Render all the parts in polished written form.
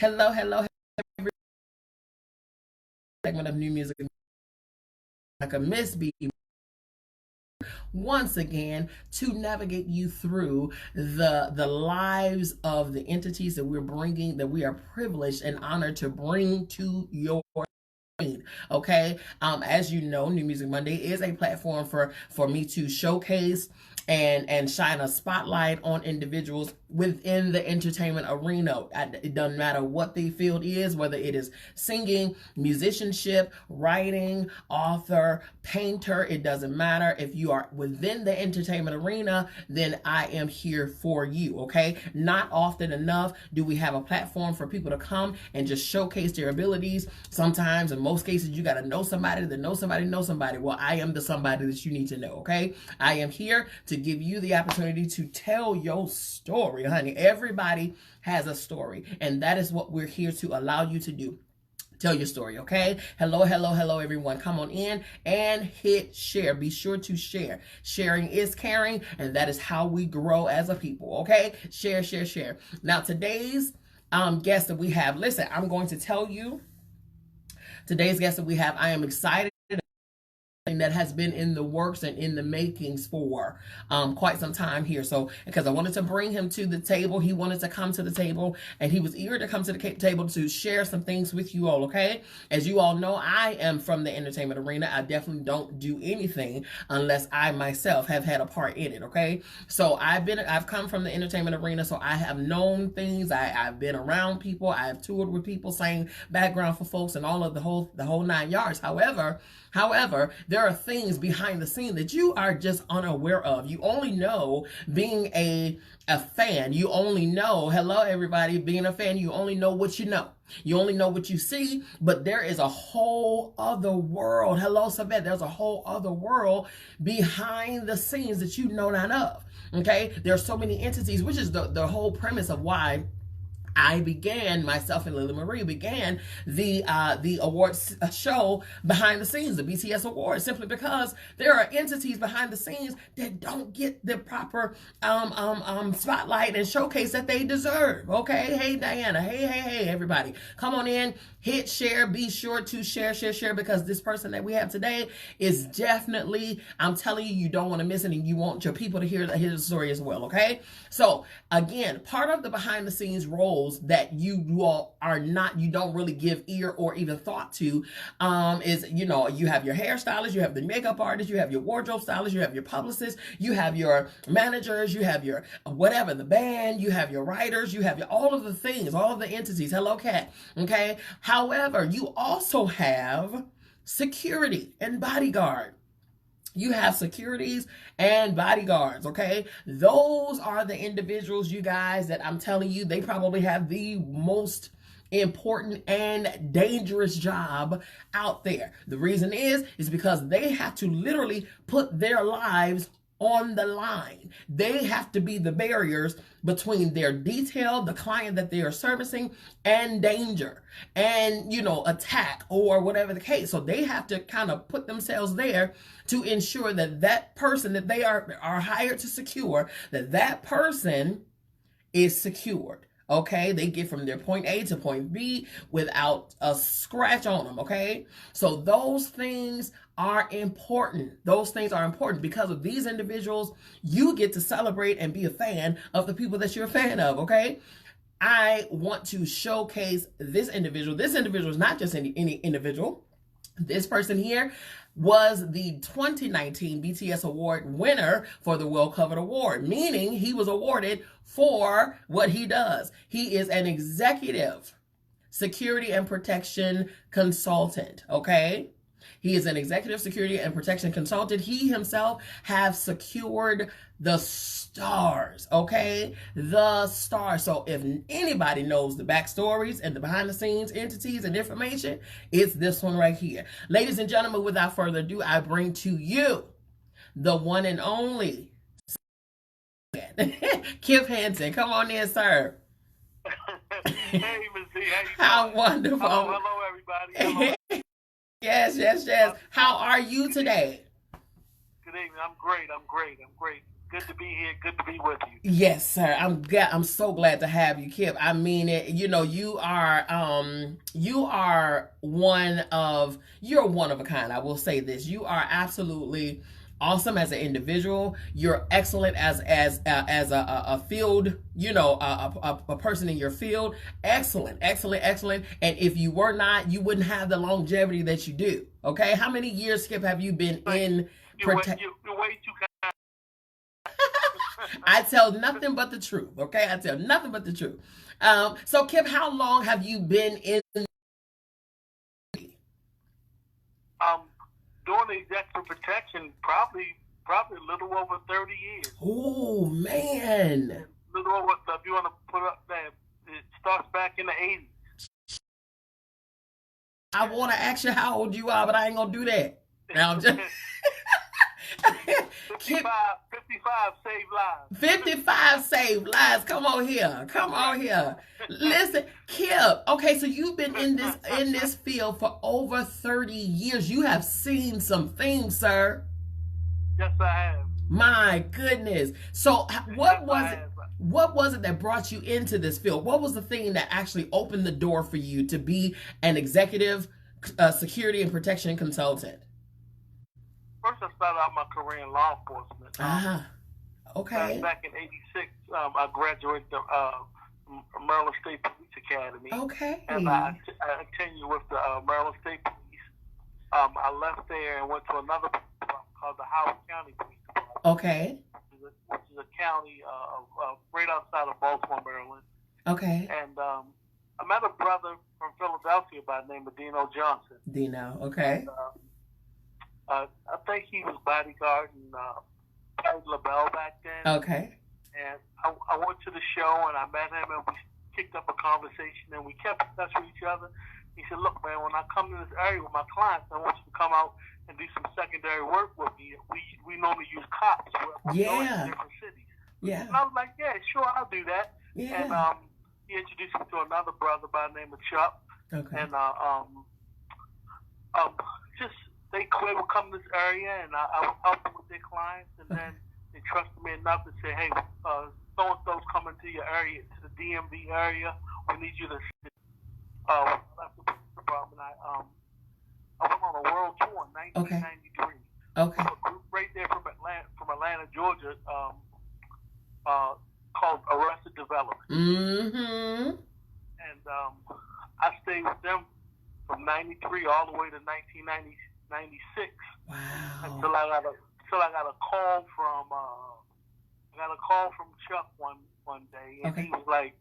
Hello, hello, every segment of New Music like a MzBee once again to navigate you through the lives of the entities that we're bringing, that we are privileged and honored to bring to your okay. As you know, New Music Monday is a platform for me to showcase and shine a spotlight on individuals within the entertainment arena. It doesn't matter what the field is, whether it is singing, musicianship, writing, author, painter, it doesn't matter. If you are within the entertainment arena, then I am here for you, okay? Not often enough do we have a platform for people to come and just showcase their abilities. Sometimes, in most cases, you got to know somebody that knows somebody knows somebody. Well, I am the somebody that you need to know, okay? I am here to give you the opportunity to tell your story, honey. Everybody has a story, and that is what we're here to allow you to do. Tell your story, okay? Hello, hello, hello, everyone. Come on in and hit share. Be sure to share. Sharing is caring, and that is how we grow as a people, okay? Share, share, share. Now, today's guest that we have, listen, I'm going to tell you, today's guest that we have, I am excited that has been in the works and in the makings for quite some time here. So, because I wanted to bring him to the table, he wanted to come to the table, and he was eager to come to the table to share some things with you all, okay? As you all know, I am from the entertainment arena. I definitely don't do anything unless I myself have had a part in it, okay? So I've come from the entertainment arena, so I have known things. I've been around people. I've toured with people, sang background for folks, and all of the whole 9 yards. However, there are things behind the scene that you are just unaware of. You only know being a fan. You only know, hello everybody, being a fan, you only know what you know. You only know what you see, but there is a whole other world. Hello, Savette. There's a whole other world behind the scenes that you know not of. Okay? There are so many entities, which is the whole premise of why I began, myself and Lily Marie began the awards show behind the scenes, the BTS Awards, simply because there are entities behind the scenes that don't get the proper spotlight and showcase that they deserve. Okay, hey Diana, hey everybody, come on in, hit share, be sure to share because this person that we have today is definitely, I'm telling you, you don't want to miss it, and you want your people to hear the story as well. Okay, so again, part of the behind the scenes roles that you all are not, you don't really give ear or even thought to, is, you know, you have your hairstylist, you have the makeup artist, you have your wardrobe stylist, you have your publicist, you have your managers, you have your whatever, the band, you have your writers, you have your, all of the things, all of the entities. Hello, Cat. Okay. However, you also have security and bodyguard. You have securities and bodyguards, okay? Those are the individuals, you guys, that I'm telling you, they probably have the most important and dangerous job out there. The reason is because they have to literally put their lives on the line. They have to be the barriers between their detail, the client that they are servicing, and danger and, you know, attack or whatever the case. So they have to kind of put themselves there to ensure that that person that they are hired to secure, that person is secured. Okay, they get from their point A to point B without a scratch on them. Okay, so those things are important. Those things are important because of these individuals. You get to celebrate and be a fan of the people that you're a fan of. Okay, I want to showcase this individual. This individual is not just any individual. This person here was the 2019 BTS Award winner for the Well Covered Award, meaning he was awarded for what he does. He is an executive security and protection consultant, okay? He is an executive security and protection consultant. He himself has secured the stars, okay? The stars. So if anybody knows the backstories and the behind the scenes entities and information, it's this one right here. Ladies and gentlemen, without further ado, I bring to you the one and only Kip Hinton. Come on in, sir. Hey, MzBee, how wonderful. Hello, everybody. Hello. Yes. How are you today? Good evening. I'm great. Good to be here. Good to be with you. Yes, sir. I'm so glad to have you, Kip. I mean it. You know, you're one of a kind. I will say this. You are absolutely awesome as an individual. You're excellent as a field, you know, a person in your field. Excellent, excellent, excellent. And if you were not, you wouldn't have the longevity that you do. Okay, how many years, Kip, have you been in? You're way too kind. I tell nothing but the truth. Okay, I tell nothing but the truth. So, Kip, how long have you been in? Doing the executive protection probably a little over 30 years. Oh man! A little over. If you want to put up that, it starts back in the 80s. I want to ask you how old you are, but I ain't gonna do that. Now I'm just. 55 saved lives. 55 saved lives. Come on here. Come on here. Listen, Kip. Okay, so you've been in this field for over 30 years. You have seen some things, sir. Yes, I have. My goodness. So what was it that brought you into this field? What was the thing that actually opened the door for you to be an executive security and protection consultant? First, I started out my career in law enforcement. Okay. Back in '86, I graduated the Maryland State Police Academy. Okay. And I continued with the Maryland State Police. I left there and went to another police department called the Howard County Police Department. Okay. Which is a county right outside of Baltimore, Maryland. Okay. And I met a brother from Philadelphia by the name of Dino Johnson. Dino, okay. And, I think he was bodyguarding Patty LaBelle back then. Okay. And I went to the show and I met him and we kicked up a conversation and we kept in touch with each other. He said, "Look, man, when I come to this area with my clients, I want you to come out and do some secondary work with me. We normally use cops. We're going to different cities." Yeah. And I was like, "Yeah, sure, I'll do that." Yeah. And he introduced me to another brother by the name of Chuck. Okay. And just they would come to this area and I would help them with their clients, and then they trusted me enough to say, "Hey, so-and-so's coming to your area, to the DMV area. We need you to." Left the police department. I went on a world tour in 1993. Okay. A group right there from Atlanta, Georgia, called Arrested Development. Mm-hmm. And I stayed with them from '93 all the way to 1996. Wow. Until I got a call from Chuck one day, and he was like,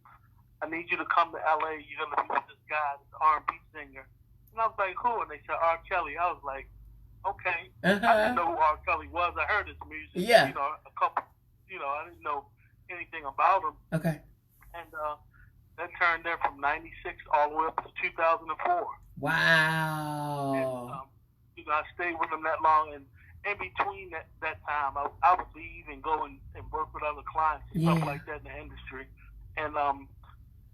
"I need you to come to LA. You're gonna be with this guy, this R&B singer." And I was like, "Who?" And they said, "R. Kelly." I was like, "Okay." I didn't know who R. Kelly was. I heard his music. Yeah. You know, a couple. You know, I didn't know anything about him. Okay. And that turned there from '96 all the way up to 2004. Wow. And, you know, I stayed with him that long, and in between that time, I would leave and go and work with other clients and stuff like that in the industry, and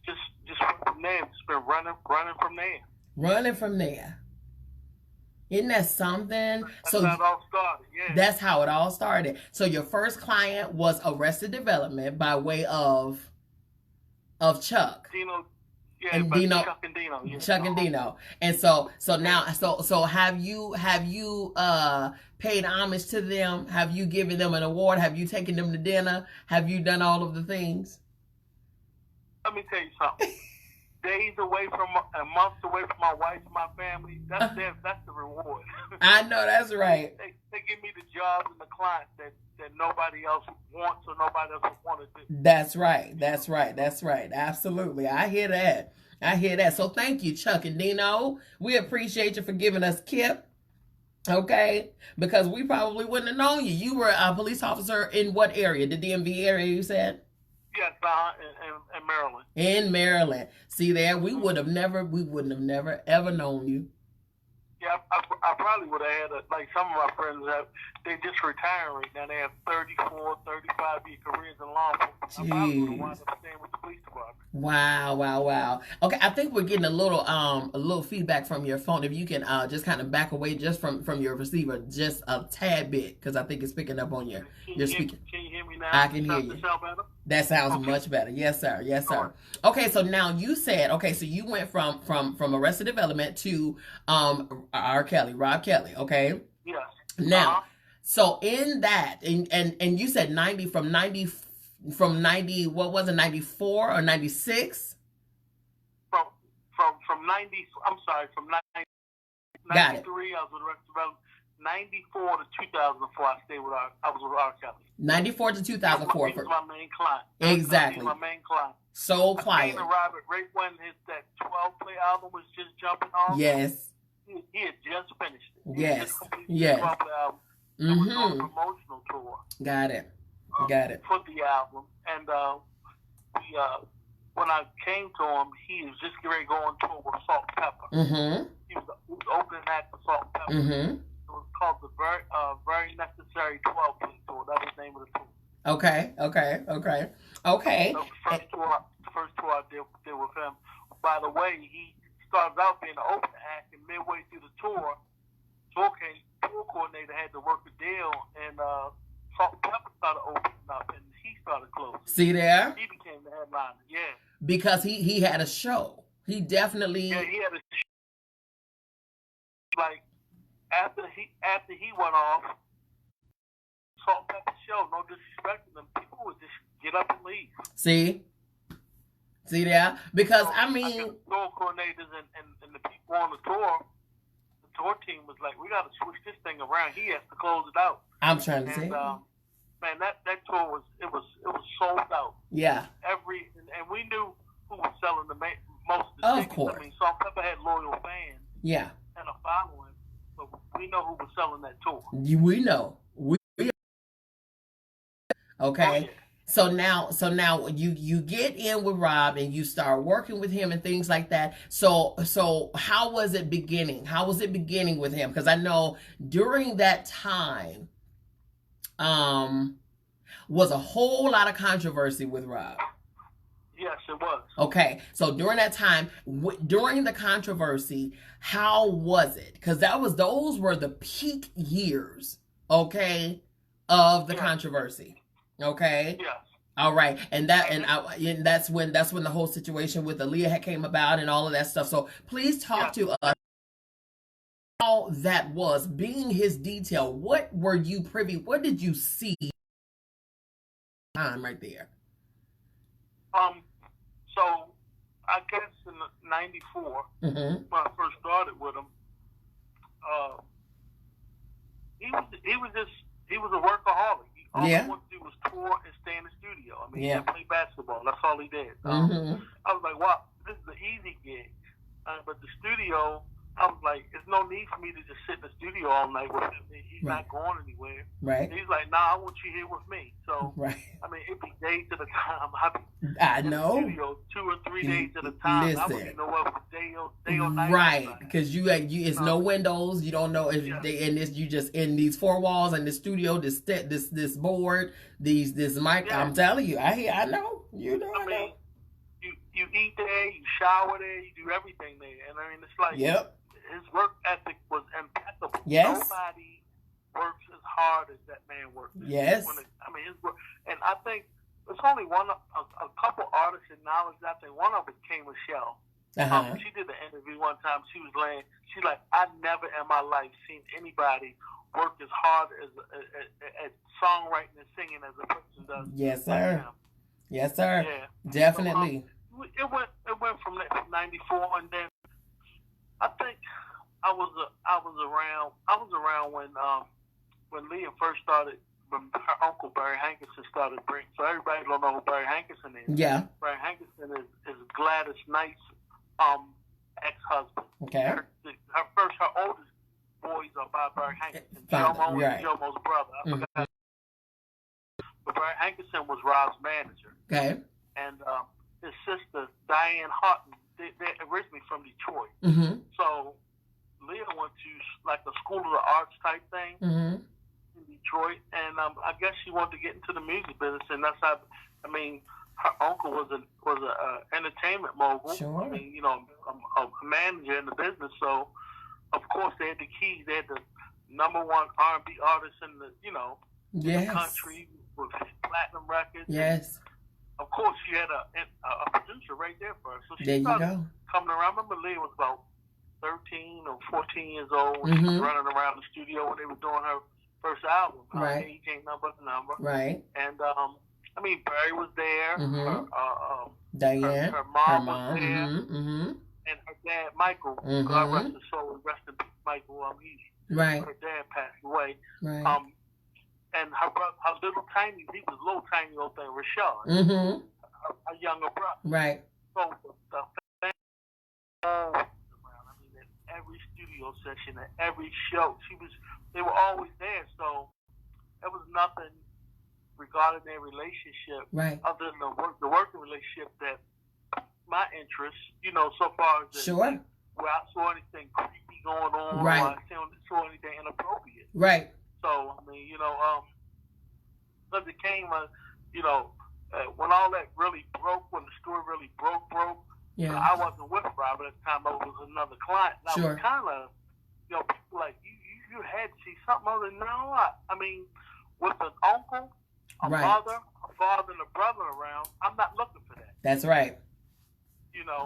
just from there, just been running from there. Running from there. Isn't that something? That's how it all started. Yeah. That's how it all started. So your first client was Arrested Development by way of Chuck. Dino. Yeah, And Dino, Chuck and Dino. Yeah. Chuck and Dino. And so now have you paid homage to them? Have you given them an award? Have you taken them to dinner? Have you done all of the things? Let me tell you something. Days away from and months away from my wife and my family, that's the reward. I know that's right. They give me the jobs and the clients that nobody else wants or nobody else would want to do. That's right. That's right. That's right. Absolutely. I hear that. I hear that. So thank you, Chuck and Dino. We appreciate you for giving us Kip. Okay? Because we probably wouldn't have known you. You were a police officer in what area? The DMV area, you said? Yes, in Maryland. In Maryland. See there, we wouldn't have never ever known you. Yeah, I probably would have had, like some of my friends they just retiring right now. They have 34, 35-year careers in law enforcement. I probably would have wound up staying with the police department. Wow. Okay, I think we're getting a little feedback from your phone. If you can just kind of back away just from your receiver just a tad bit, because I think it's picking up on your speaker. Can you hear hear me now? I can hear you. Sound better? That sounds Okay. much better. Yes, sir. Yes, sir. Okay, so now you said, okay, so you went from Arrested Development to Rob Kelly, okay? Yes. Now, so in that, and you said 90 from 90, what was it, 94 or 96? From 90, I'm sorry, from 90, 93, I was with Arrested Development. 94 to 2004, I was with R. Kelly. 94 to 2004. He was my main client. Exactly. He was my main client. Sole client. I came to Robert right when that 12-play album was just jumping off. Yes. He had just finished it. Yes. Yes. 12-play album. It was on a promotional tour. Got it. For the album. And when I came to him, he was just getting ready to go on tour with Salt and Pepper. He was the opening act for Salt and Pepper. It was called the Very Necessary 12-play tour. That was the name of the tour. Okay. So the first tour I did with him. By the way, he started out being an opening act, and midway through the tour coordinator had to work a deal, and Salt and Pepper started opening up, and he started closing. See there? He became the headliner. Yeah. Because he had a show. He definitely. Yeah, he had a show. Like after he went off, Salt and Pepper show. No disrespect to them, people would just get up and leave. See there? Because I mean, the tour coordinators and the people on the tour team was like, we got to switch this thing around. He has to close it out. I'm trying to say, man, that tour was sold out. Yeah. And we knew who was selling the most of the Of tickets. course. I mean, Salt and Pepper had loyal fans. Yeah. And a following, but we know who was selling that tour. We know. Okay. Oh, yeah. So now you get in with Rob and you start working with him and things like that. So how was it beginning? How was it beginning with him? Because I know during that time, was a whole lot of controversy with Rob. Yes, it was. Okay, so during that time, during the controversy, how was it? Because those were the peak years, okay, of the controversy. Okay. Yes. All right, and that's when the whole situation with Aaliyah had came about and all of that stuff. So please talk to us how that was being his detail. What were you privy? What did you see? Time right there. So I guess in '94 when I first started with him, he was a workaholic. All he wanted to do was tour and stay in the studio. I mean, he didn't play basketball. That's all he did. I was like, wow, this is an easy gig. But the studio, I was like, there's no need for me to just sit in the studio all night with him. He's not going anywhere. Right. And he's like, nah, I want you here with me. So, I mean, it'd be days at a time. I'd be in the studio 2 or 3 days at a time. Listen. I wouldn't know what was day or night. Right, because it's no windows. You don't know if they in this. You just in these four walls in the studio. This board. This mic. Yeah. I'm telling you, I know. You know. I mean, you eat there, you shower there, you do everything there, and I mean, it's like his work ethic was impeccable. Yes. Nobody works as hard as that man works. Yes. His work, and I think there's only a couple artists acknowledged that. I think one of them came Michelle. She did the interview one time. She's like, I never in my life seen anybody work as hard at songwriting and singing as a person does. Yes, sir. Yes, sir. Yeah. Definitely. So, it went from 94, and then I think I was around when Leah first started, when her uncle Barry Hankerson started bringing. So everybody don't know who Barry Hankerson is. Yeah. Barry Hankerson is Gladys Knight's ex-husband. Okay. Her oldest boys are by Barry Hankerson. Jomo and Jomo's brother. I forgot. But Barry Hankerson was Rob's manager. Okay. And his sister, Diane Houghton, they're originally from Detroit. So Leah went to like a School of the Arts type thing in Detroit. And I guess she wanted to get into the music business. And that's how, I mean, her uncle was an entertainment mogul. Sure. I mean, you know, a manager in the business. So, of course, they had the keys. They had the #1 R&B artist in the, you know, in the country. with platinum records. Yes. Of course, she had a producer right there for her. So she There you started go. coming around. I remember Leah was about 13 or 14 years old. She Mm-hmm. was running around the studio when they were doing her first album. Right. Age Ain't Nothing But a Number. Right. And, I mean, Barry was there. Mm-hmm. Diane. Her mom was there. Mm-hmm. Mm-hmm. And her dad, Michael. Mm-hmm. God rest his soul. Rest in peace, Michael. Right. Her dad passed away. Right. And her brother, her little tiny, he was a little tiny old thing, Rashad. Mm-hmm. Her younger brother. Right. So the family all around. I mean, at every studio session, at every show, they were always there. So there was nothing regarding their relationship, right, other than the working relationship that my interest, so far as sure, where I saw anything creepy going on, right, or I saw anything inappropriate, right. So I mean, because it came, when all that really broke, when the story really broke, yeah, I wasn't with Robert at the time. I was another client. And sure. I was kind of, people like you had to see something other than I mean, with an uncle, a right, mother, a father, and a brother around, I'm not looking for that. That's right.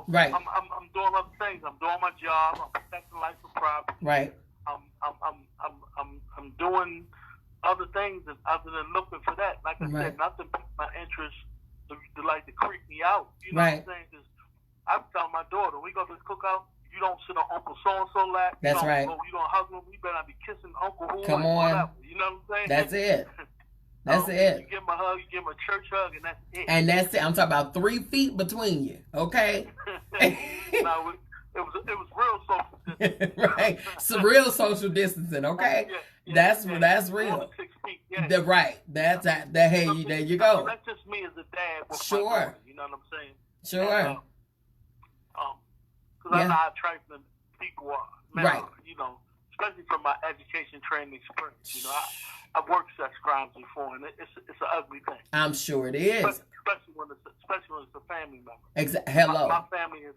Right. I'm doing other things. I'm doing my job. I'm protecting life and property. Right. I'm doing other things other than looking for that. Like I said, nothing piqued my interest to creep me out. You know what I'm saying? Because I'm telling my daughter, we go to the cookout, you don't sit on Uncle so-and-so lap. That's right. You don't hug him. You better not be kissing Uncle who. Come on. Whatever. You know what I'm saying? That's it. That's it. You give him a hug, you give him a church hug, and that's it. And that's it. I'm talking about 3 feet between you, okay? No, it was real social distancing. Right. It's real social distancing, okay? Yeah, that's real. 6 feet, yeah. Right. That's that. Hey, there you go. That's just me as a dad with sure. my daughter, you know what I'm saying? Sure. Because I know how trifling people are. Right. Especially from my education training experience. I've worked sex crimes before, and it's an ugly thing. I'm sure it is. Especially when it's a family member. Hello. My family has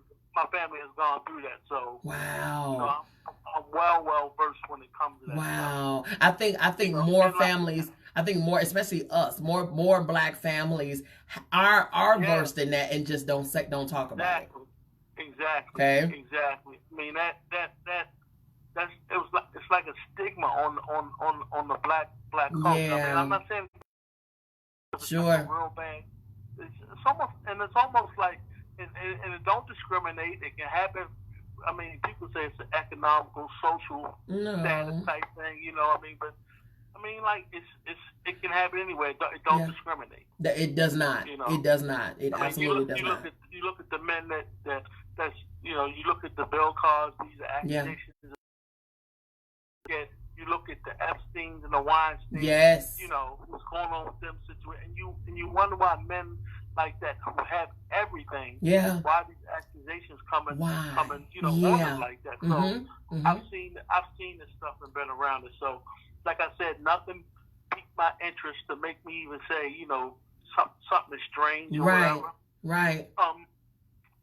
gone through that, so wow. I'm well versed when it comes to that. Wow. Stuff. I think more families. I think more, especially us, more black families are versed in that and just don't talk about it. Exactly. Okay. Exactly. I mean it's like a stigma on the black culture. Yeah. I mean, I'm not saying sure. It's real bad. It's almost like, and it don't discriminate. It can happen. I mean, people say it's an economical, social status type thing. But I mean, like it can happen anyway. It don't discriminate. It does not. It does not. It absolutely does not. You look at the men that's you look at the Bill Cosby's, the accusations. You look at the Epsteins and the Weinsteins. Yes. What's going on with them situations, and you wonder why men like that who have everything. Yeah. Why these accusations coming? On them like that. So I've seen this stuff and been around it. So, like I said, nothing piqued my interest to make me even say, something is strange or whatever. Right.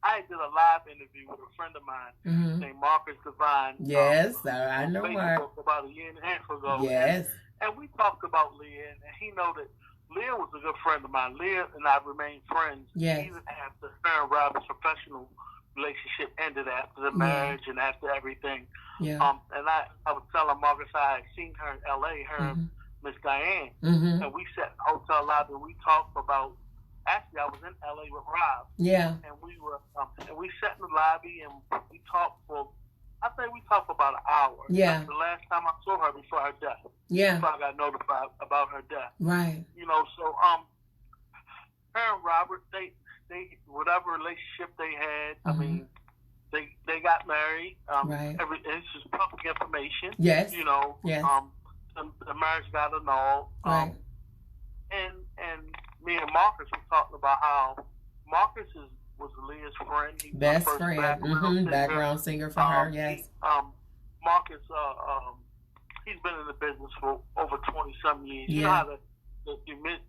I did a live interview with a friend of mine named Marcus Devine. Yes, I know her. About a year and a half ago. Yes. And we talked about Leah, and he know that Leah was a good friend of mine. Leah and I remained friends. Yes. Even after her and Robert's professional relationship ended, after the marriage and after everything. Yeah. And I was telling Marcus I had seen her in L.A., her and Miss Diane. And we sat in the hotel lobby and we talked about, actually I was in L.A. with Rob. Yeah. And we were, and we sat in the lobby and we talked for, I think we talked for about an hour. Yeah. That's the last time I saw her before her death. Yeah. Before I got notified about her death. Right. So her and Robert, they whatever relationship they had, I mean, they got married. Right. It's just public information. Yes. Yes. The marriage got annulled. Right. And me and Marcus were talking about how Marcus was Leah's friend. He was best her friend. Background singer for her. Yes. Marcus, he's been in the business for over 20-some years. Yeah. You know how the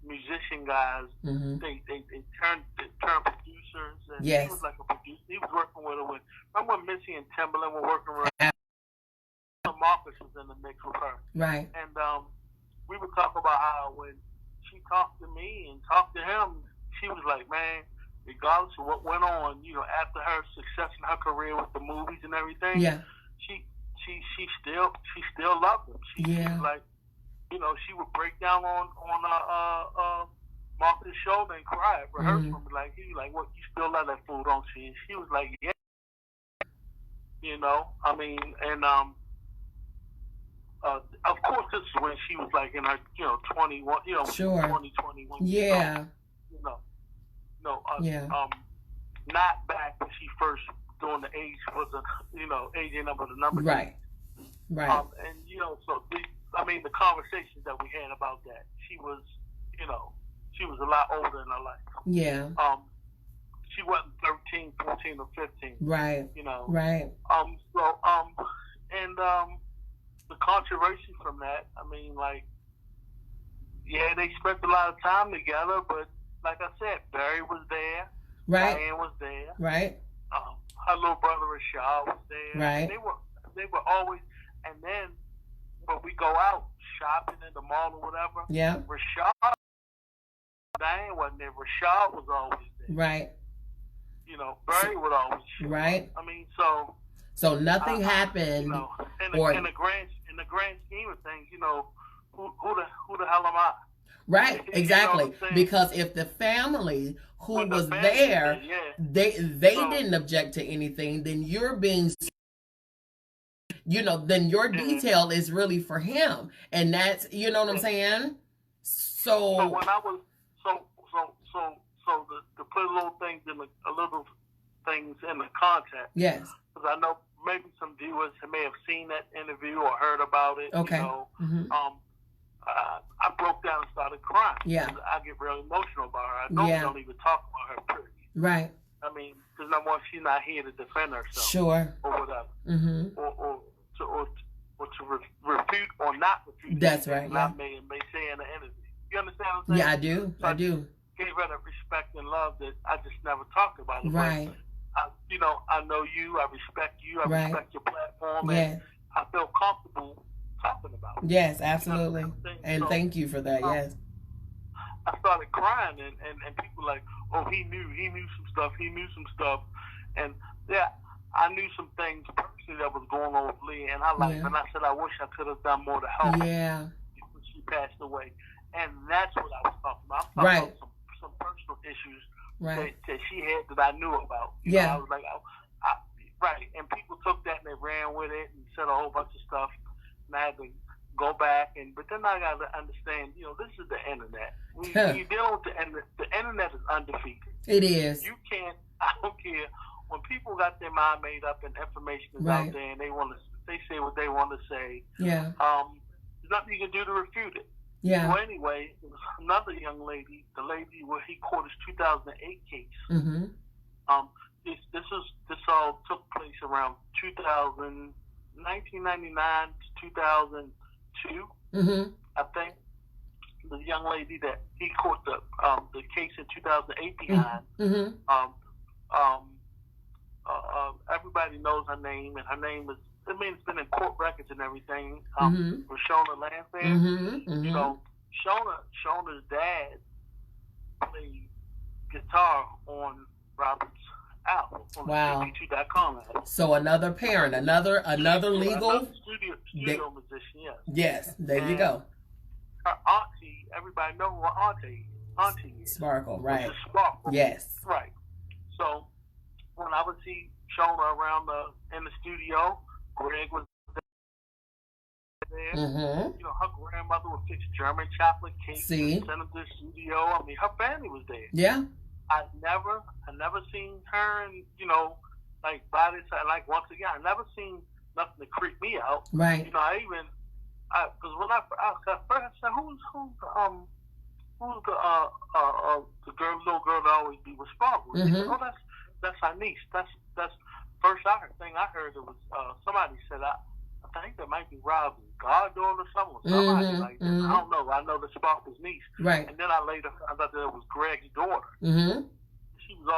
musician guys, they turn producers. And yes. He was like a producer. He was working with her. Remember when Missy and Timberland were working with her? Marcus was in the mix with her. Right. And we would talk about how when she talked to me and talked to him. She was like, man, regardless of what went on, after her success in her career with the movies and everything, Yeah. she still loved him. She was like, she would break down on Marcus' shoulder and cry for her. He was like, what, you still love that fool, don't you? And she was like, yeah. I mean, and of course, this is when she was like in her 21, Sure. 20, 21. Yeah. Yeah. Not back when she first doing the age was age ain't number the number. Right. Right. And so the conversations that we had about that, she was a lot older in her life. Yeah. She wasn't 13, 14, or 15. Right. Right. The controversy from that, they spent a lot of time together, but like I said, Barry was there. Right. Diane was there. Right. Her little brother Rashad was there. Right. They were always, and then when we go out shopping in the mall or whatever, yeah, Rashad, Diane wasn't there. Rashad was always there. Right. Barry would always show. Right. So nothing happened. In the grand scheme of things, who the hell am I? Right, exactly. Because if the family who was there, they didn't object to anything, then you're being, then your detail is really for him, and that's, what I'm saying. So when I was to put little things in the context. Yes. Because I know maybe some viewers may have seen that interview or heard about it. Okay. I broke down and started crying. Yeah. I get really emotional about her. I normally don't even talk about her, period. Right. Because number one, she's not here to defend herself. Sure. Or whatever. Mm-hmm. Or to refute or not refute. That's right. Not may say in the interview. You understand what I'm saying? Yeah, I do. So I do. Gave her the respect and love that I just never talked about. Right. I know you. I respect you. I respect your platform. Yes. And I feel comfortable talking about it. Yes, absolutely. And thank you for that. Yes. I started crying, and people were like, oh, he knew some stuff, and yeah, I knew some things personally that was going on with Leah in her life, and I said I wish I could have done more to help her when she passed away, and that's what I was talking about. I'm talking about some personal issues that she had that I knew about. I was like, right, and people took that and they ran with it and said a whole bunch of stuff, and I had to go back, but then I got to understand, this is the internet. When you deal with the internet is undefeated. It is. You can't, I don't care, when people got their mind made up and information is out there and they say what they want to say, there's nothing you can do to refute it. Yeah. Well, anyway, there was another young lady, the lady where he caught his 2008 case. Mm-hmm. This all took place around 1999 to 2002. Mm-hmm. I think the young lady that he caught the case in 2008 behind. Mm-hmm. Everybody knows her name, and her name is. It's been in court records and everything. Rashona Lansbury. Mm-hmm. Mm-hmm. So Shona's dad played guitar on Robert's album on the CB2.com album. So another parent, another legal studio musician. Yes. Yes. There you go. Her auntie. Everybody know who her auntie is. Sparkle. Right. Sparkle. Yes. Right. So when I would see Shona around in the studio, Greg was there. Mm-hmm. Her grandmother would fix German chocolate cakes and send them to the studio. Her family was there. Yeah. I never seen her, and by this side. Like once again, I never seen nothing to creep me out. Right. Because when I first said, who's the little girl that always be with Sparkle? Mm-hmm. Said, oh, that's her niece. That's first thing I heard it was somebody said I think that might be Rob's goddaughter or something. Somebody like that. Mm-hmm. I don't know. I know the Sparkle's niece. Right. And then I later found out that it was Greg's daughter. Mm-hmm. She was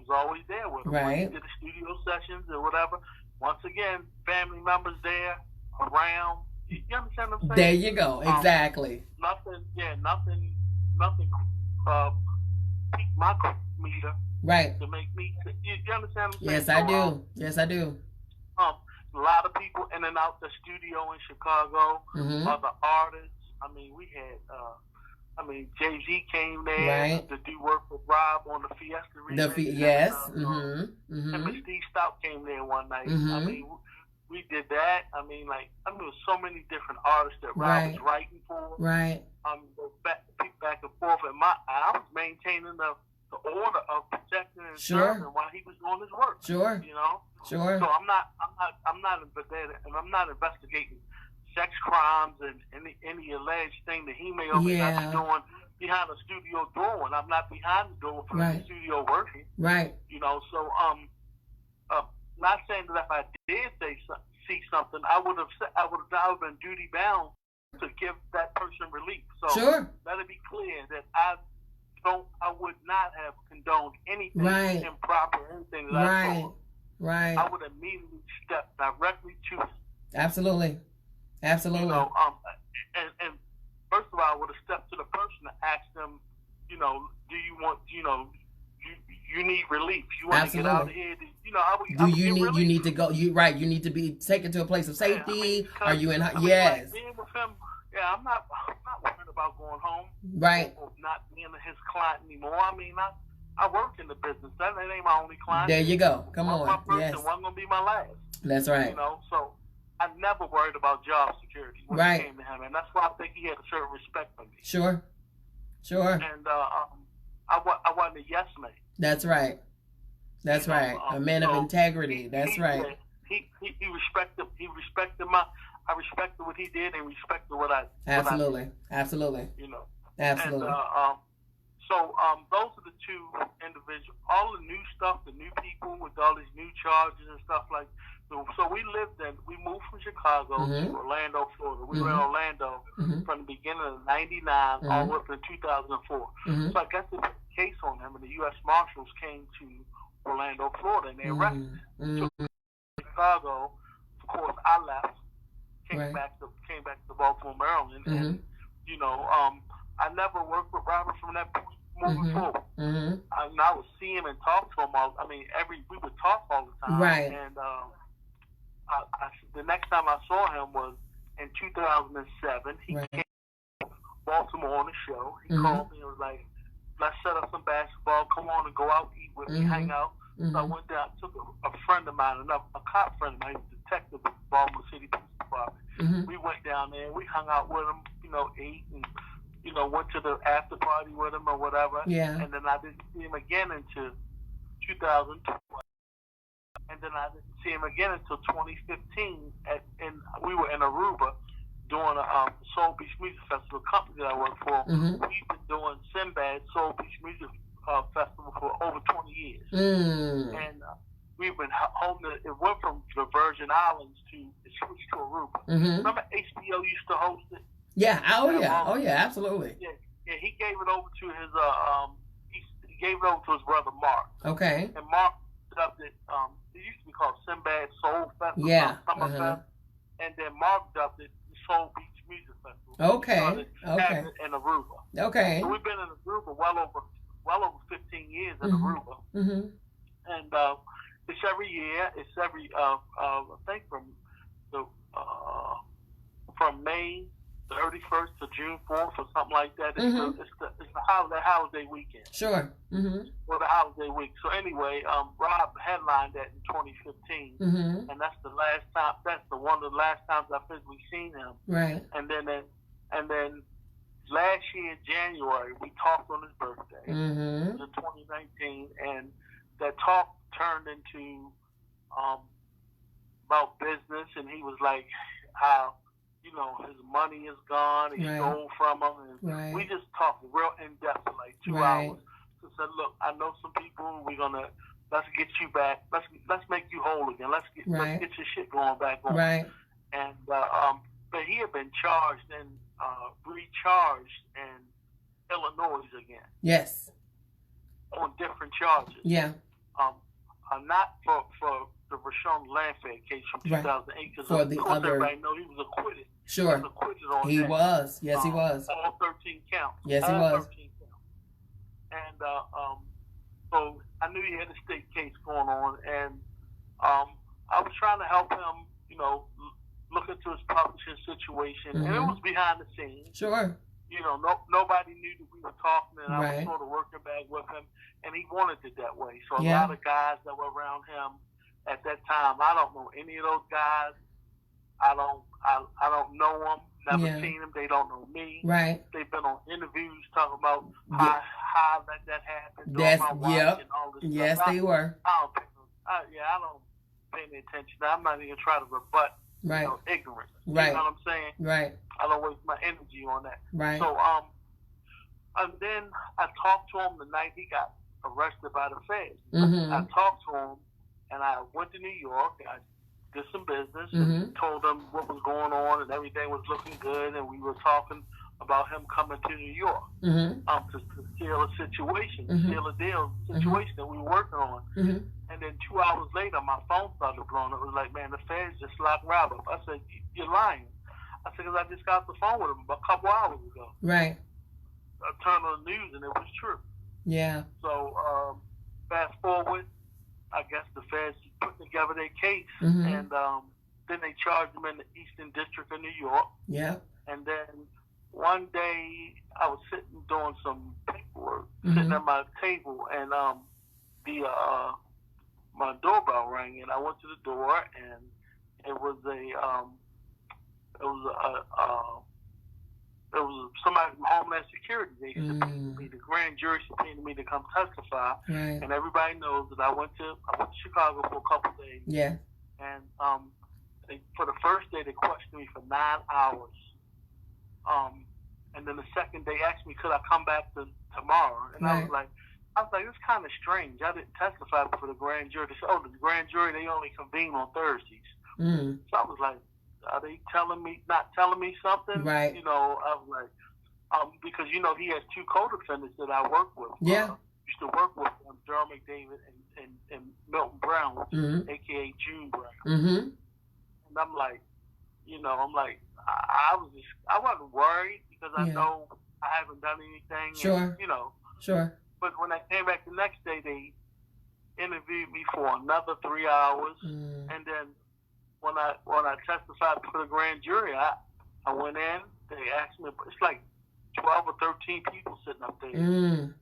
always there with him. Right. When he did the studio sessions or whatever. Once again, family members there around. You understand what I'm saying? There you go. Exactly. Nothing nothing peaked my meter Right. to make me. You understand what I'm saying? Yes, I do. Yes, I do. A lot of people in and out the studio in Chicago, other artists. I mean, we had, Jay-Z came there to do work with Rob on the Fiesta remix. Yes. And Steve Stout came there one night. I mean, we did that. I mean, there was so many different artists that Rob was writing for. Right. Back and forth, and I was maintaining the order of protecting and serving while he was doing his work. Sure. You know. Sure. So I'm not investigating sex crimes and any alleged thing that he may or may not be doing behind the studio door. And I'm not behind the door for the studio working. Right. You know. So not saying that if I did see something, I would have been duty bound to give that person relief. So let it be clear that I would not have condoned anything improper, anything that I saw. Right. I would immediately step directly to it. Absolutely. Absolutely. You know, and first of all, I would have stepped to the person and asked them, you know, do you want, you know, you need relief. You want to get out of here. You need to go. You need to be taken to a place of safety. Are you in? Yes. Being with him, I'm not worried about going home. Right. Or not being his client anymore. I mean, I work in the business. That ain't my only client. There you go. Come on. My first yes. and one gonna be my last. That's right. You know, so I never worried about job security when it came to him, and that's why I think he had a certain respect for me. Sure. And I wasn't a yes man. That's right. That's right. A man of integrity. That's right. He respected. He respected my. I respected what he did and respected what I. Absolutely. Absolutely. You know. Absolutely. And those are the two individuals. All the new stuff, the new people with all these new charges and stuff like. So we moved from Chicago to Orlando, Florida. We were in Orlando from the beginning of '99 all the way up to 2004. So I got the case on him, and the U.S. Marshals came to Orlando, Florida, and they arrested him. So Chicago, of course, I left, came back to Baltimore, Maryland, and you know, I never worked with Robert from that point moving forward. I would see him and talk to him we would talk all the time. Right. And the next time I saw him was in 2007. He came to Baltimore on the show. He called me and was like, let's set up some basketball. Come on and go out, eat with me, hang out. So I went down, took a friend of mine, a cop friend of mine, he was a detective with Baltimore City Police Department. We went down there, we hung out with him, you know, ate and, you know, went to the after party with him or whatever. Yeah. And then I didn't see him again until 2012. And then I didn't see him again until 2015. And we were in Aruba doing a Soul Beach Music Festival, company that I work for. We've been doing Sinbad Soul Beach Music Festival for over 20 years. And we've been holding it. It went from the Virgin Islands it switched to Aruba. Remember HBO used to host it? Yeah. Oh yeah. Absolutely. Yeah. He gave it over to his he gave it over to his brother Mark. Okay. And Mark dubbed it. It used to be called Sinbad Soul Festival. Yeah. And then Mark dubbed it Soul Beach Music Festival. Okay. In Aruba. Okay. So we've been in Aruba well over 15 years in Aruba. And it's every year. It's every I think from May 31st to June 4th or something like that. It's the holiday weekend. Sure. Or the holiday week. So anyway, Rob headlined that in 2015, and that's the last time. That's one of the last times I physically seen him. Right. And then last year in January we talked on his birthday, in 2019, and that talk turned into about business, and he was like how, you know, his money is gone, he stole from him, and we just talked real in depth for like 2 hours. So said, look, I know some people, let's get you back, let's make you whole again, let's get your shit going back on. Right. And but he had been charged and recharged in Illinois again. Yes. On different charges. Yeah. Not for the Rashawn Landfair case from 2008, because for the other, everybody know he was acquitted. Sure. He was acquitted on he that. was. Yes, he was. All 13 counts. Yes, he was. 13 And so I knew he had a state case going on, and I was trying to help him, look into his publishing situation, and it was behind the scenes. Sure. Nobody knew that we were talking, and I was sort of working back with him, and he wanted it that way. So a lot of guys that were around him at that time, I don't know any of those guys. I don't know them. Never seen them. They don't know me. Right. They've been on interviews talking about how that happened. And all this yes, stuff. They were. I don't pay any attention. I'm not even trying to rebut ignorance. Right. You know what I'm saying? Right. I don't waste my energy on that. Right. So and then I talked to him the night he got arrested by the feds. I talked to him, and I went to New York. I did some business and told him what was going on, and everything was looking good, and we were talking about him coming to New York to seal a situation, seal a deal situation that we were working on. And then 2 hours later, my phone started blowing. It was like, man, the feds just locked Rob up. I said, you're lying. I said, because I just got off the phone with him a couple hours ago. Right. I turned on the news, and it was true. Yeah. So fast forward, I guess the feds put together their case, and then they charged him in the Eastern District of New York. Yeah. And then one day, I was sitting doing some paperwork, sitting at my table, and my doorbell rang, and I went to the door, and it was somebody from Homeland Security. They subpoenaed me. The grand jury subpoenaed me to come testify. Right. And everybody knows that I went to Chicago for a couple of days. Yeah. And for the first day, they questioned me for 9 hours. And then the second day asked me, could I come back tomorrow? And I was like, it's kind of strange. I didn't testify before the grand jury. They said, the grand jury, they only convene on Thursdays. So I was like, are they not telling me something? Right. I was like, because, he has two co-defendants that I work with. Yeah. Used to work with them, Daryl McDavid and Milton Brown, a.k.a. June Brown. And I'm like, I wasn't worried because I know I haven't done anything. Sure. And, Sure. But when I came back the next day, they interviewed me for another 3 hours. And then when I testified before the grand jury, I went in. They asked me. It's like 12 or 13 people sitting up there, and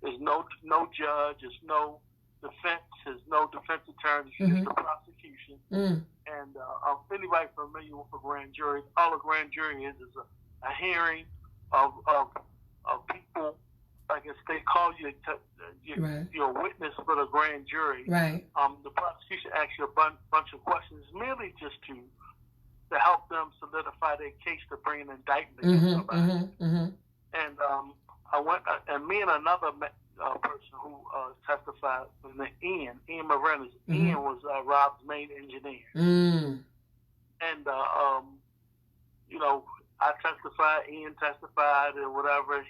there's no judge, there's no defense, there's no defense attorney, it's just the prosecution. And if anybody's familiar with the grand jury, all a grand jury is a hearing of people. I guess they call you you're a witness for the grand jury. Right. The prosecution asks you a bunch of questions, merely just to help them solidify their case to bring an indictment against somebody. And I went, and me and another person who testified was named Ian Morenas. Ian was Rob's main engineer. And I testified, Ian testified, or whatever.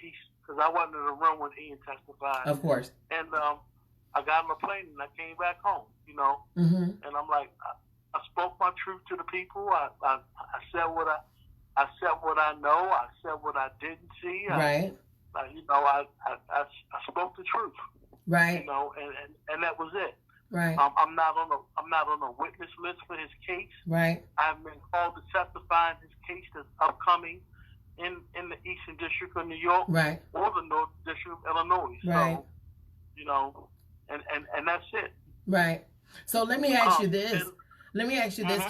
Because I wasn't in the room when Ian testified. Of course. And I got on the plane and I came back home, And I'm like, I spoke my truth to the people. I said what I know. I said what I didn't see. Right. I spoke the truth. Right. And that was it. Right. I'm not on a witness list for his case. Right. I've been called to testify in his case that's upcoming in the Eastern District of New York, right, or the North District of Illinois. Right. So, and that's it. Right. So let me ask you this.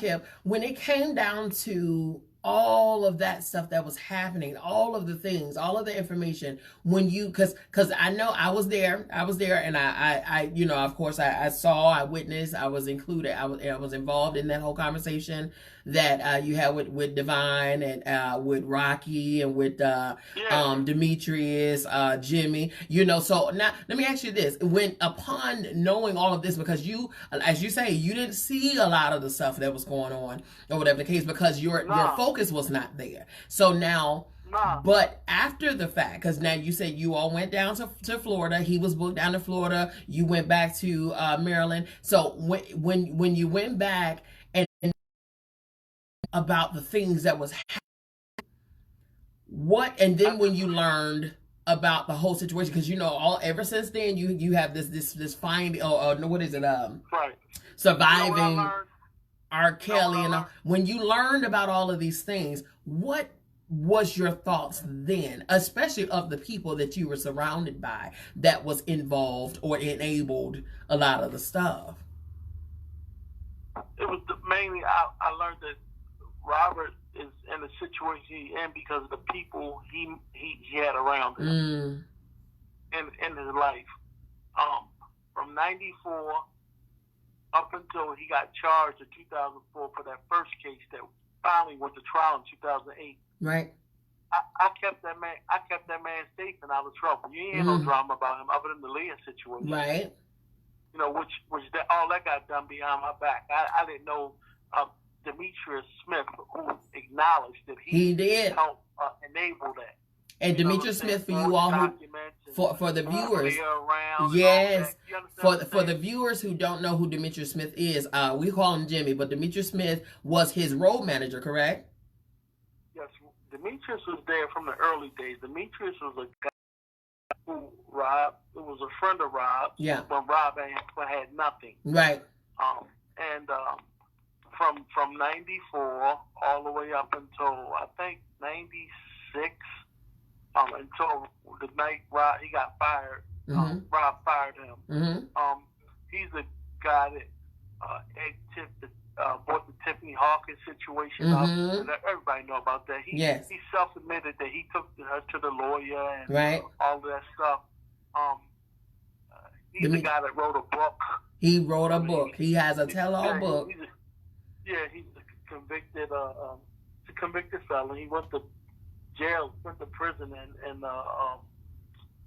Kip. When it came down to all of that stuff that was happening, all of the things, all of the information, when you, because I know I was there, and I of course I saw, I witnessed, I was included, I was involved in that whole conversation that you had with Divine and with Rocky and with Demetrius, Jimmy, so now let me ask you this. When, upon knowing all of this, because you, as you say, you didn't see a lot of the stuff that was going on or whatever the case, because your focus was not there. So now, but after the fact, because now you said you all went down to Florida, he was booked down to Florida, you went back to Maryland. So when you went back and about the things that was happening, what, and then when you learned about the whole situation? Because you know, all ever since then, you have this finding, or no, what is it? Right. Surviving R. Kelly, and learned? when you learned about all of these things, what was your thoughts then, especially of the people that you were surrounded by that was involved or enabled a lot of the stuff? It was mainly I learned that Robert is in the situation he's in because of the people he had around him in his life. From '94 up until he got charged in 2004 for that first case that finally went to trial in 2008. Right. I kept that man safe and out of trouble. You ain't no drama about him other than the Leah situation. Right. You know, which all that got done behind my back. I didn't know Demetrius Smith, who acknowledged that he did help enable that. And Demetrius Smith, for you all who, for the viewers, yes, for the viewers who don't know who Demetrius Smith is, we call him Jimmy, but Demetrius Smith was his road manager, correct? Yes, Demetrius was there from the early days. Demetrius was a guy who Rob, it was a friend of Rob. Yeah. When Rob had nothing. Right. From '94 all the way up until I think '96. Until the night he got fired, Rob fired him. He's the guy that bought the Tiffany Hawkins situation up. Everybody know about that. He self-admitted that he took her to the lawyer and all of that stuff. He's the guy that wrote a book. He wrote a book. He has a tell-all book. He's a convicted felon. He went to jail, went to prison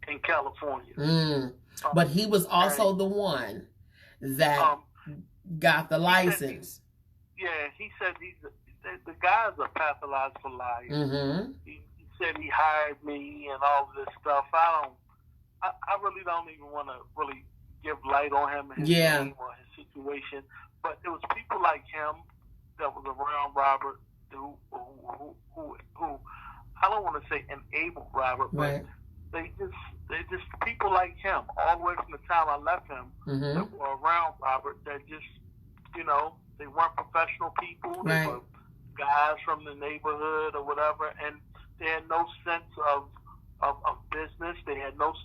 in California. But he was also the one that got the license. He said the guy's a pathological liar. He said he hired me and all this stuff. I really don't even want to really give light on him and his name or his situation. But it was people like him that was around Robert who I don't want to say enabled Robert, but they just people like him all the way from the time I left him that were around Robert that just, you know, they weren't professional people. They were guys from the neighborhood or whatever, and they had no sense of business. They had no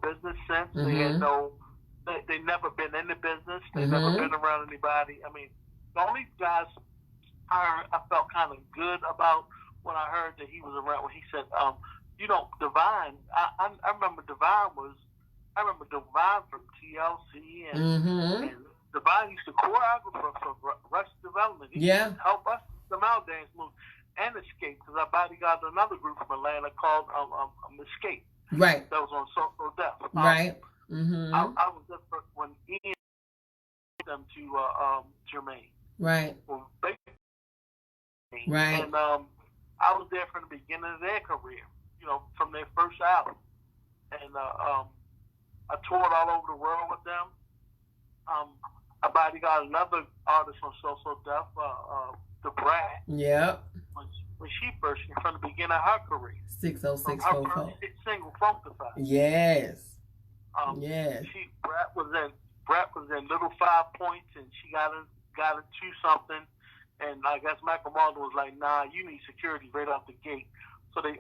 business sense. They had they never been in the business. They never been around anybody. I mean, the only guys I felt kind of good about when I heard that he was around, when he said, Divine, I remember Divine from TLC and Divine used to choreographer for Rush Development. He used to help us with the Mouth Dance move and Escape, because I bodyguarded another group from Atlanta called Escape. Right. That was on So Deaf. Right. I was there when Ian them to Jermaine. Right. Well, right. And I was there from the beginning of their career, you know, from their first album. And I toured all over the world with them. I bodyguarded another artist on So Deaf, the Brat. Yep. When she first, from the beginning of her career. 60644. Her first single, Funkified. Yes. Yes. Brat was in Little 5 Points, and she got into something. And I guess Michael Marlon was like, nah, you need security right off the gate. So they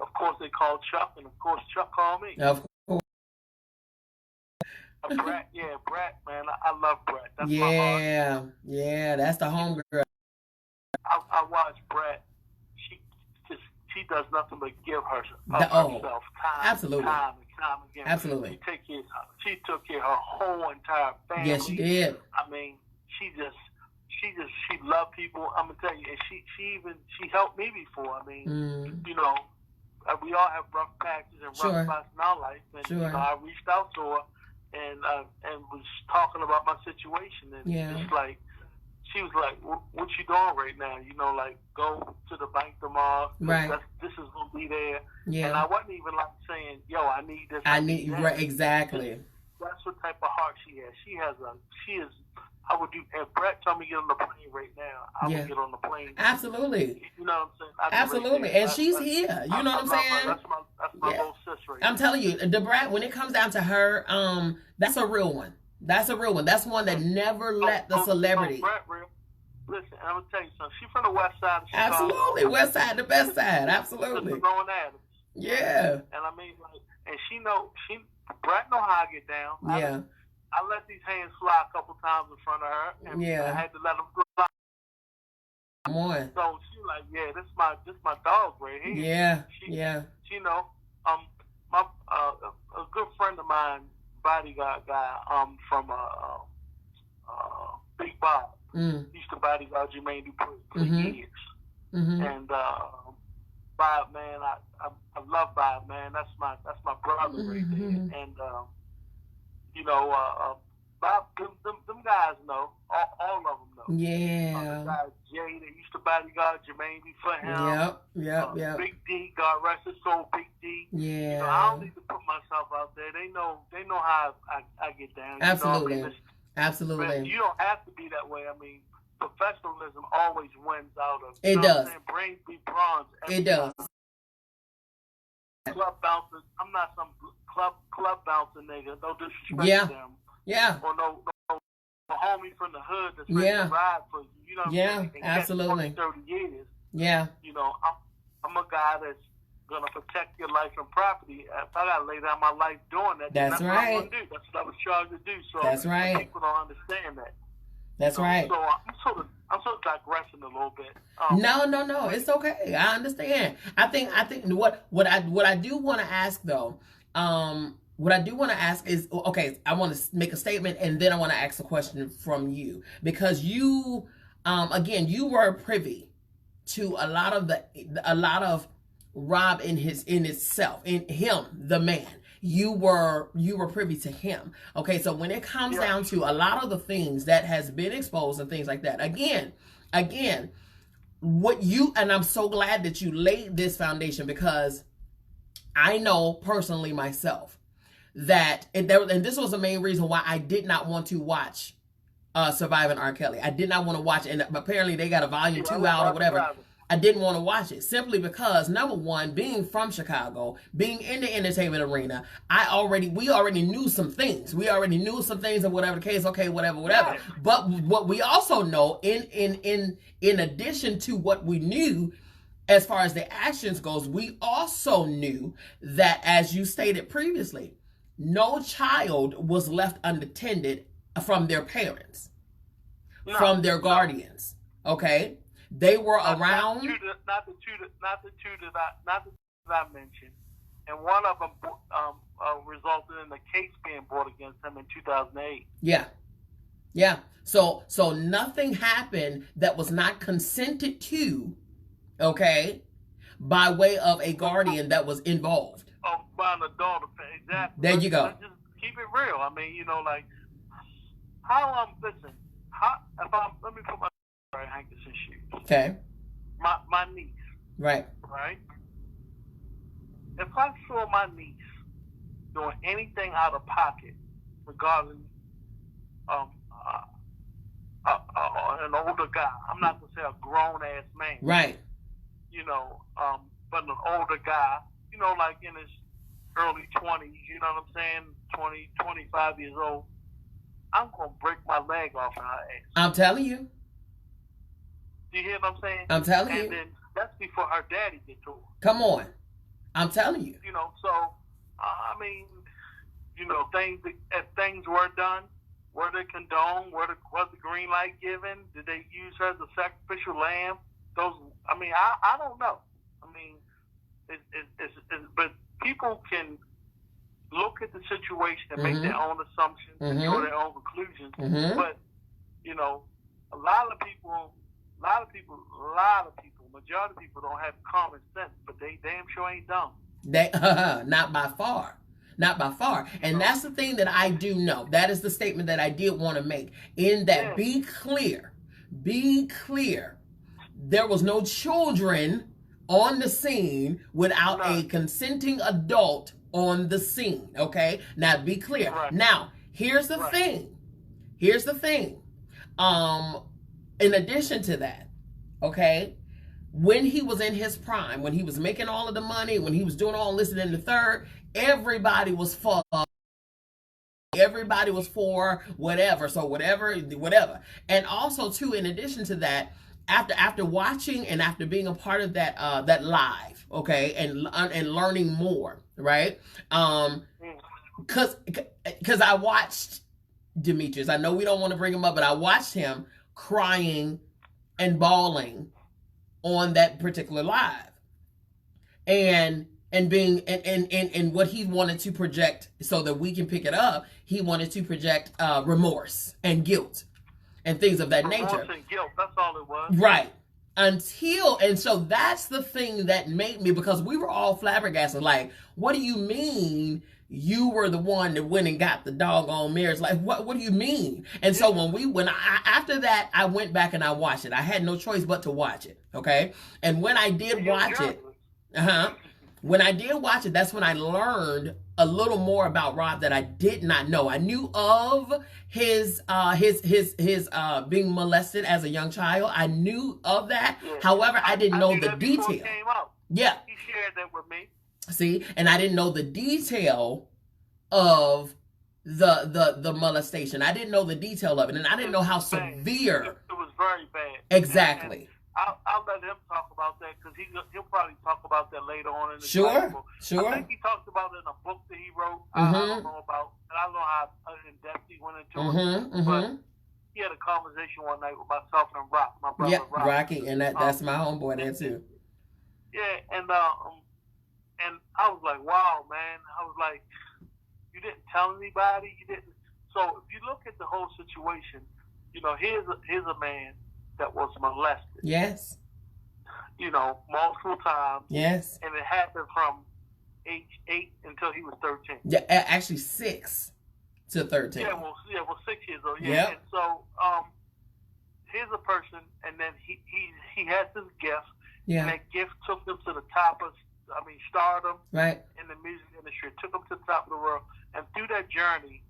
called Chuck, and of course Chuck called me. Of course. Brat, man, I love Brat. That's my heart. Yeah, that's the homegirl. I watch Brat. She does nothing but give herself time. Absolutely. Time and time again. Absolutely. She took care of her whole entire family. Yes, she did. I mean, she loved people. I'm gonna tell you, and she helped me before. I mean, you know, we all have rough patches and rough spots in our life, and you know, I reached out to her and was talking about my situation, and it's like she was like, "What you doing right now? You know, like go to the bank tomorrow. Right. This is gonna be there." Yeah. And I wasn't even like saying, "Yo, I need this." Right. Exactly. That's what type of heart she has. She is. I would do. If Brett told me to get on the plane right now, I would get on the plane. Absolutely. You know what I'm saying? Absolutely. And she's here. You know what I'm saying? That's my little sis right I'm telling you, Debrat, when it comes down to her, that's a real one. That's a real one. That's one that never let the celebrity. Brett, listen, I'm gonna tell you something. She's from the west side of Chicago. Absolutely, west side, the best side. Absolutely. Adams. Yeah. And I mean, like, and Brett know how I get down. Yeah. I let these hands fly a couple times in front of her, and I had to let them fly. Come on. So she like, yeah, this my dog right here. Yeah. She know, my a good friend of mine, bodyguard guy, from Big Bob. Used to bodyguard Jermaine Dupri for years. And Bob, man, I love Bob, man. That's my brother right there. And you know, Bob, them guys know. All of them know. Yeah. The guy Jay that used to bodyguard Jermaine for him. Yep. Big D, God rest his soul, Big D. Yeah. You know, I don't need to put myself out there. They know how I get down. Absolutely. You know what I mean? Absolutely. But you don't have to be that way. I mean, professionalism always wins out of. It does. Brains be bronze. It does. Club bouncer. I'm not some club bouncer nigga. No disrespect to them. Yeah. Or no homie from the hood that's ready to ride for you. You know what I'm saying? Absolutely. 20, 30 years. Yeah. You know, I'm a guy that's gonna protect your life and property. If I gotta lay down my life doing that, that's what right. I'm gonna do. That's what I was charged to do. So that's right. People don't understand that. That's right. So I'm sort of digressing a little bit. No. It's okay. I understand. I think what I do want to ask though, what I do want to ask is, okay, I want to make a statement and then I want to ask a question from you because you, again, you were privy to a lot of Rob in itself, in him, the man. You were privy to him. Okay, so when it comes down to a lot of the things that has been exposed and things like that, again, and I'm so glad that you laid this foundation because I know personally myself that, and this was the main reason why I did not want to watch Surviving R. Kelly. I did not want to watch it, and apparently they got a volume 2 out or whatever. I didn't want to watch it simply because, number one, being from Chicago, being in the entertainment arena, we already knew some things. We already knew some things and whatever the case, okay, whatever. Yeah. But what we also know, in addition to what we knew, as far as the actions goes, we also knew that, as you stated previously, no child was left unattended from their parents, from their guardians, okay? They were around. Not the two that I mentioned, and one of them resulted in a case being brought against him in 2008. Yeah. So nothing happened that was not consented to, okay, by way of a guardian that was involved. Oh, by an adult, exactly. There you go. Just keep it real. I mean, you know, like let me put my handkerchief shoes. Okay. My niece. Right. If I saw my niece doing anything out of pocket regarding an older guy, I'm not gonna say a grown ass man. Right. You know, but an older guy, you know, like in his early 20s, you know what I'm saying? 20, 25 years old. I'm gonna break my leg off in her ass. I'm telling you. Do you hear what I'm saying? I'm telling you. And then that's before her daddy get to her. Come on. I'm telling you. You know, so, I mean, you know, if things were done, were they condoned? Was the green light given? Did they use her as a sacrificial lamb? I don't know. I mean, but people can look at the situation and make their own assumptions and draw their own conclusions. But, you know, a lot of people, majority of people don't have common sense, but they damn sure ain't dumb. They not by far. And that's the thing that I do know. That is the statement that I did want to make. In that, be clear. There was no children on the scene without a consenting adult on the scene. Okay, now be clear. Right. Now here's the thing. Here's the thing. In addition to that, okay, when he was in his prime, when he was making all of the money, when he was doing all this and then the third, everybody was for whatever. So whatever. And also too, in addition to that, after watching and after being a part of that live, okay, and learning more, right? Cause I watched Demetrius. I know we don't want to bring him up, but I watched him crying and bawling on that particular live, and being and what he wanted to project so that we can pick it up. He wanted to project remorse and guilt and things of that nature. Remorse and guilt, that's all it was. Right. And so that's the thing that made me, because we were all flabbergasted. Like, what do you mean you were the one that went and got the doggone marriage? Like, what do you mean? And so after that, I went back and I watched it. I had no choice but to watch it. Okay. And when I did watch it, when I did watch it, that's when I learned a little more about Rob that I did not know. I knew of his being molested as a young child. I knew of that. Yeah. However, I didn't know the detail. Yeah. He shared that with me. See, and I didn't know the detail of the molestation. I didn't know the detail of it, and I didn't know how severe. It was very bad. Exactly. And I'll let him talk about that, because he'll probably talk about that later on in the Sure. I think he talked about it in a book that he wrote. I don't know about, and I don't know how in depth he went into it. But he had a conversation one night with myself and Rock, my brother. Yeah, Rocky, and that's my homeboy there too. Yeah, and I was like, wow, man. I was like, you didn't tell anybody? You didn't. So if you look at the whole situation, here's a man that was molested. Yes. Multiple times. Yes. And it happened from age 8 until he was 13. Yeah, actually 6 to 13. Yeah, well 6 years old. Yeah. Yep. And so here's a person, and then he has this gift. Yeah. And that gift took him to the top of stardom. Right. In the music industry. It took him to the top of the world. And through that journey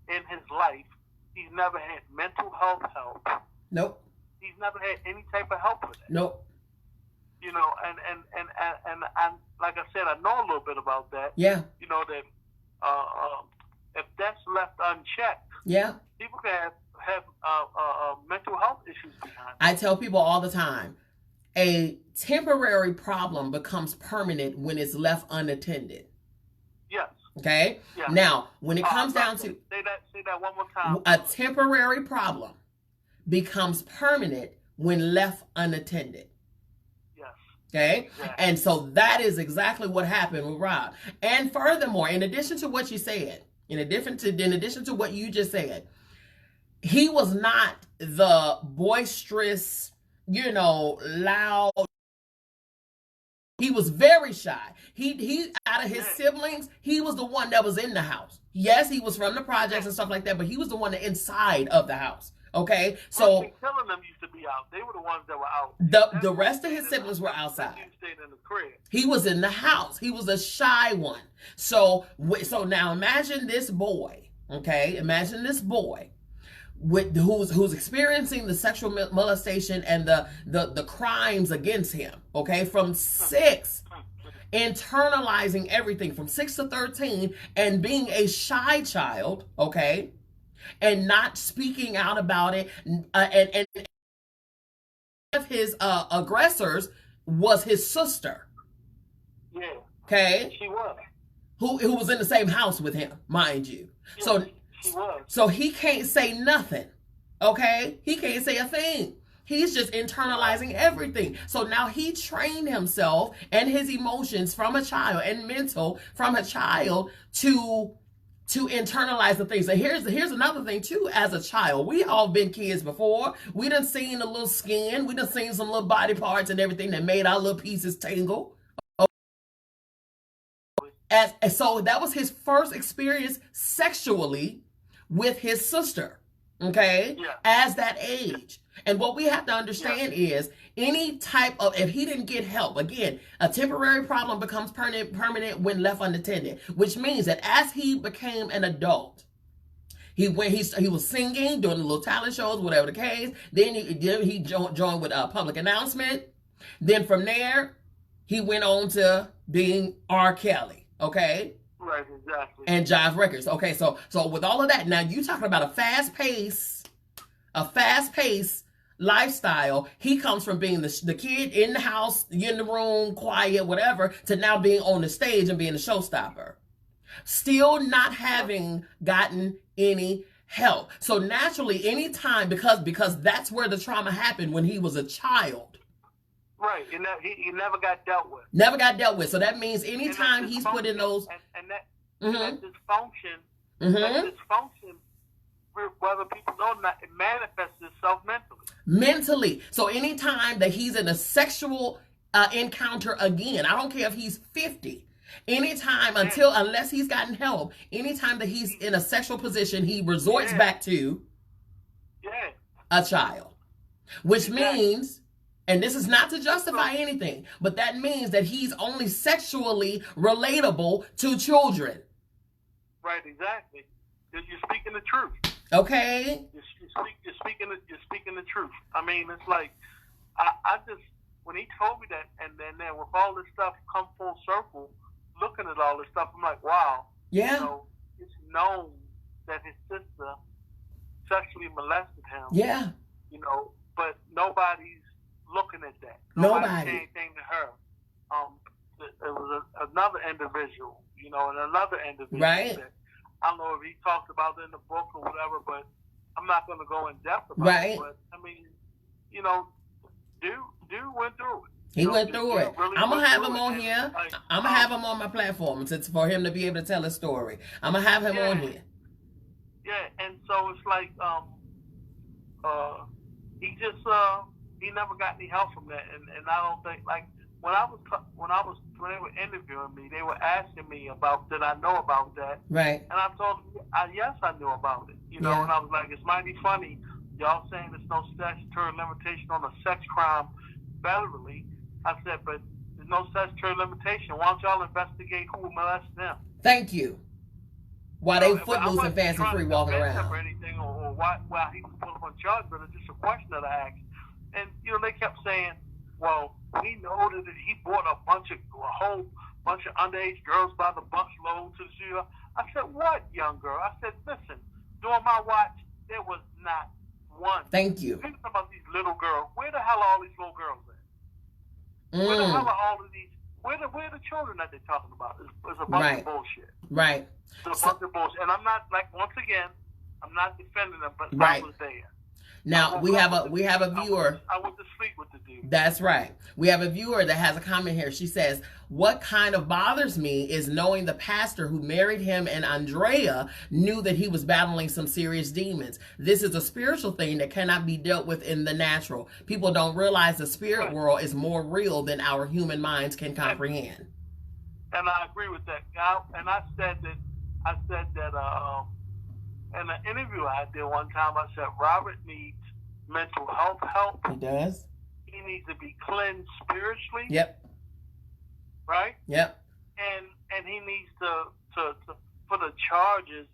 in his life, he's never had mental health help. Nope. He's never had any type of help with it. Nope. And like I said, I know a little bit about that. Yeah. That if that's left unchecked, yeah, people can have mental health issues behind. I tell people all the time, a temporary problem becomes permanent when it's left unattended. Yes. Okay. Yeah. Now, when it comes down to say that one more time. A temporary problem becomes permanent when left unattended. Yes. Okay? Exactly. And so that is exactly what happened with Rob. And furthermore, in addition to what you said, in addition to what you just said, he was not the boisterous, loud. He was very shy. He out of his siblings, he was the one that was in the house. Yes, he was from the projects and stuff like that, but he was the one that inside of the house. Okay, so telling them used to be out. They were the ones that were out. The rest of his siblings were outside. He stayed in the crib. He was in the house. He was a shy one. So now imagine this boy. Okay, imagine this boy who's experiencing the sexual molestation and the crimes against him. Okay, from 6, internalizing everything from 6 to 13, and being a shy child. Okay. And not speaking out about it, and one of his aggressors was his sister. Yeah. Okay. She was. Who was in the same house with him, mind you. Yeah, she was. So he can't say nothing. Okay, he can't say a thing. He's just internalizing everything. So now he trained himself and his emotions from a child and mental from a child to internalize the things. So here's another thing too. As a child, we all been kids before. We done seen a little skin. We done seen some little body parts and everything that made our little pieces tingle. So that was his first experience sexually with his sister. okay, Yeah. as that age. And what we have to understand is any type of, if he didn't get help, again, a temporary problem becomes permanent when left unattended, which means that as he became an adult, he was singing, doing the little talent shows, whatever the case. Then he joined with a public announcement. Then from there, he went on to being R. Kelly. Okay. Right, exactly. And Jive Records. Okay, so with all of that, now you talking about a fast pace lifestyle. He comes from being the kid in the house, in the room, quiet, whatever, to now being on the stage and being a showstopper. Still not having gotten any help. So naturally, anytime, because that's where the trauma happened when he was a child. Right, and he never got dealt with. Never got dealt with. So that means anytime he's put in those... And that dysfunction, that dysfunction, whether people know or not, it manifests itself mentally. So anytime that he's in a sexual encounter again, I don't care if he's 50, anytime unless he's gotten help, anytime that he's in a sexual position, he resorts back to a child, which means, and this is not to justify anything, but that means that he's only sexually relatable to children. Right, exactly. You're speaking the truth. Okay. You're speaking the truth. I mean, it's like I just, when he told me that, and then with all this stuff come full circle, looking at all this stuff, I'm like, wow. Yeah. You know, it's known that his sister sexually molested him. Yeah. You know, but nobody's looking at that. Nobody said anything to her. There was another individual, you know, and another individual. Right. That, I don't know if he talked about it in the book or whatever, but I'm not going to go in depth about it. But I mean, you know, dude went through it. He went through it. Really I'm gonna have him on here. Like, I'm gonna have him on my platform for him to be able to tell his story. I'm gonna have him on here. Yeah, and so it's like he just he never got any help from that, and I don't think, like, when they were interviewing me, they were asking me about, did I know about that? Right. And I told them, yes, I knew about it. You know, and I was like, it's mighty funny, y'all saying there's no statutory limitation on a sex crime federally. I said, but there's no statutory limitation. Why don't y'all investigate who molested them? Thank you. Why they footloose and fancy free walking around? Or anything, or why he was put up on charge, but it's just a question that I asked. And you know, they kept saying, well, we know that he brought a whole bunch of underage girls by the busload to the studio. I said, what young girl? I said, listen, during my watch, there was not one. Thank you. Think about these little girls. Where the hell are all these little girls at? Where the hell are all of these? Where are the children that they're talking about? It's a bunch of bullshit. Right. It's a bunch of bullshit. And I'm not, like, once again, I'm not defending them, but I was there. Now we have a viewer. I went to sleep with the dude. That's right. We have a viewer that has a comment here. She says, what kind of bothers me is knowing the pastor who married him and Andrea knew that he was battling some serious demons. This is a spiritual thing that cannot be dealt with in the natural. People don't realize the spirit world is more real than our human minds can comprehend. And I agree with that. And I said that in an interview I did one time, I said Robert needs mental health help. He does. He needs to be cleansed spiritually. Yep. Right? Yep. And he needs to for the charges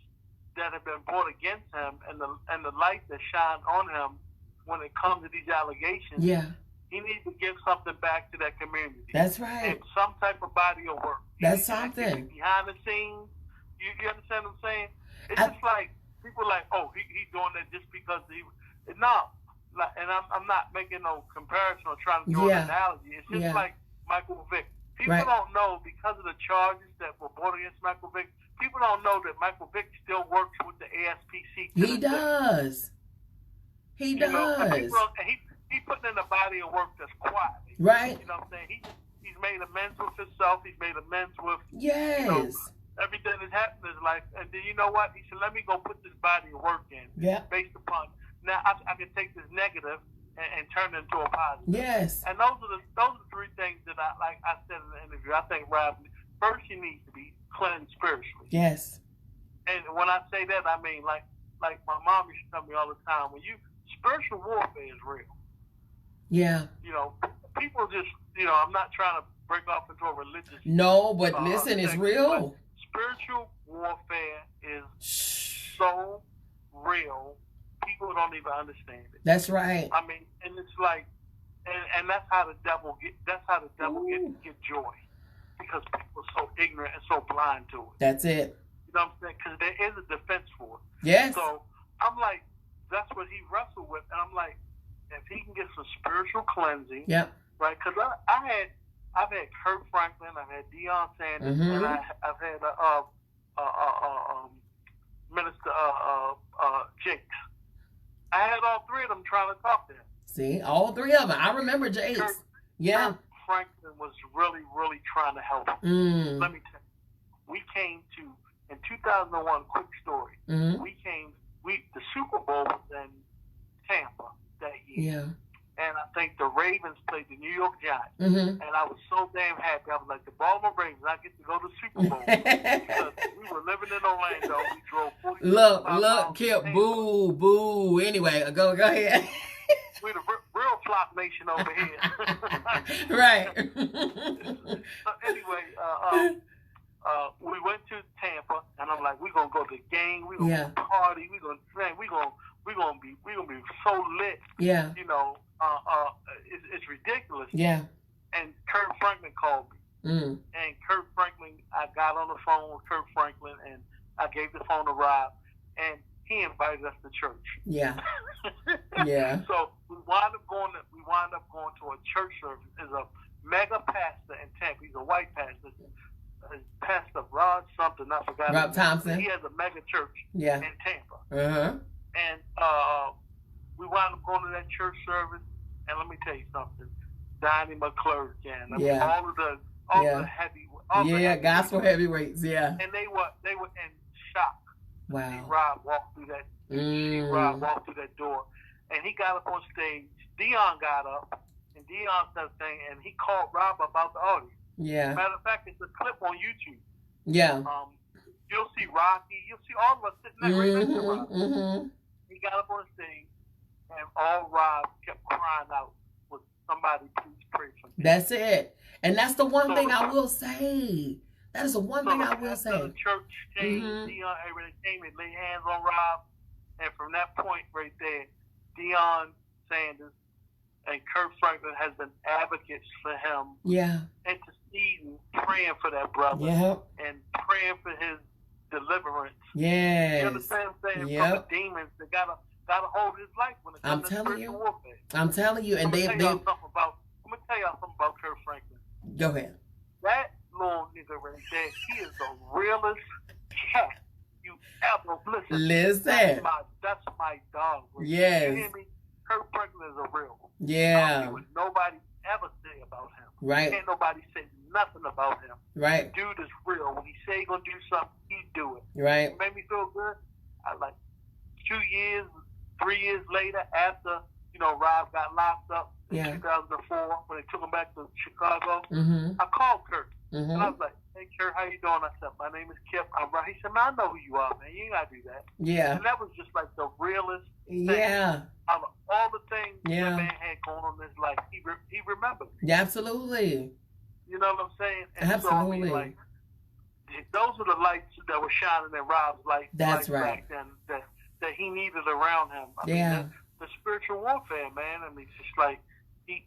that have been brought against him and the light that shine on him when it comes to these allegations. Yeah. He needs to give something back to that community. That's right. And some type of body of work. That's something. Behind the scenes. You understand what I'm saying? It's just like, people like, oh, he's doing that just because no. And I'm not making no comparison or trying to draw an analogy. It's just like Michael Vick. People don't know, because of the charges that were brought against Michael Vick, people don't know that Michael Vick still works with the ASPC. He does. He does. He's putting in a body of work that's quiet. Right. You know what I'm saying? He's made amends with himself. He's made amends with everything that's happened in his life. And then you know what? He said, let me go put this body of work in. Yeah. Based upon, now I can take this negative and turn it into a positive. Yes. And those are three things that I said in the interview. I think Rob, first he needs to be cleansed spiritually. Yes. And when I say that, I mean, like like my mom used to tell me all the time, spiritual warfare is real. Yeah. You know, people just, I'm not trying to break off into a religious. No, but listen, it's real. Spiritual warfare is so real. People don't even understand it. That's right. I mean, and it's like, and that's how the devil get joy, because people are so ignorant and so blind to it. That's it. You know what I'm saying? Because there is a defense for it. Yes. So I'm like, that's what he wrestled with, and I'm like, if he can get some spiritual cleansing, yep. Right? Because I've had Kurt Franklin, I've had Deion Sanders, and I've had Minister Jakes. I had all three of them trying to talk to him. See, all three of them. I remember Jakes. Kurt Franklin was really, really trying to help him. Let me tell you, we came to, in 2001, quick story. The Super Bowl was in Tampa that year. Yeah. And I think the Ravens played the New York Giants. And I was so damn happy. I was like, the Baltimore Ravens, I get to go to the Super Bowl. Because we were living in Orlando. We drove 40 Look, Kip, boo. Anyway, go ahead. We're the real flop nation over here. Right. So anyway, we went to Tampa, and I'm like, we're gonna go to the game, we're gonna party, we're gonna sing, we're gonna be so lit. Yeah. You know, it's ridiculous. Yeah. And Kurt Franklin called me. And Kurt Franklin, I got on the phone with Kurt Franklin, and I gave the phone to Rob, and he invited us to church. Yeah. Yeah. So we wound up going to a church service. There's a mega pastor in Tampa. He's a white pastor. Pastor Rod something, I forgot. Rob Thompson. He has a mega church in Tampa. And we wound up going to that church service, and let me tell you something. Donnie McClurg, and all of the gospel heavyweights, and they were in shock. Wow. See Rob walked through that door, and he got up on stage. Deion got up, and Deion said a thing, and he called Rob about the audience. Yeah. Matter of fact, it's a clip on YouTube. Yeah. You'll see Rocky. You'll see all of us sitting there right next to Rob. He got up on the stage, and all Rob kept crying out was, "Somebody please pray for me." That's it. And that's the one thing I will say. That is the one thing I will say. The church came, Deion, everybody came and laid hands on Rob, and from that point right there, Deion Sanders and Kurt Franklin has been advocates for him. Yeah. Interceding, praying for that brother. Yep. And praying for his deliverance. Yes. You understand what I'm saying? From the demons that got a hold of his life when it comes to spiritual warfare. I'm telling you. And I'm gonna tell y'all something about Kurt Franklin. Go ahead. That little nigga right there, he is the realest cat you ever listen. That's my dog. Yes. You hear me? Kurt Franklin is a real one. Yeah. I don't see what nobody ever say about him. Right. Can't nobody say nothing about him. Right. Dude is real. When he say he gonna do something, he do it. Right. It made me feel good. I like 3 years later, after Rob got locked up in 2004 when they took him back to Chicago. I called Kurt. And I was like, "Hey, Kurt, how you doing?" I said, "My name is Kip. I'm right." He said, "Man, I know who you are, man. You ain't got to do that." Yeah. And that was just like the realest thing. Yeah. Out of all the things the man had going on in his life, he remembered. Yeah, absolutely. You know what I'm saying? And absolutely. So, I mean, like, those were the lights that were shining in Rob's life. That's right. Back then that he needed around him. I mean, the spiritual warfare, man. I mean, it's just like he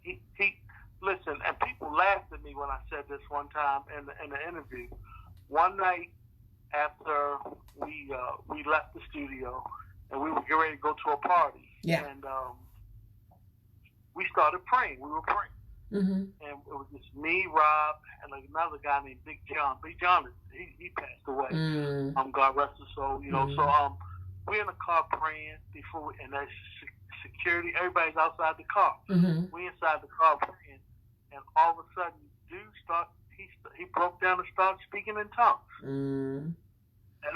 listen, and people laughed at me when I said this one time in the interview. One night after we left the studio and we were getting ready to go to a party, and we started praying. We were praying, and it was just me, Rob, and another guy named Big John. Big John, he passed away. God rest his soul. So we're in the car praying and there's security. Everybody's outside the car. We inside the car praying. And all of a sudden, dude he broke down and started speaking in tongues. And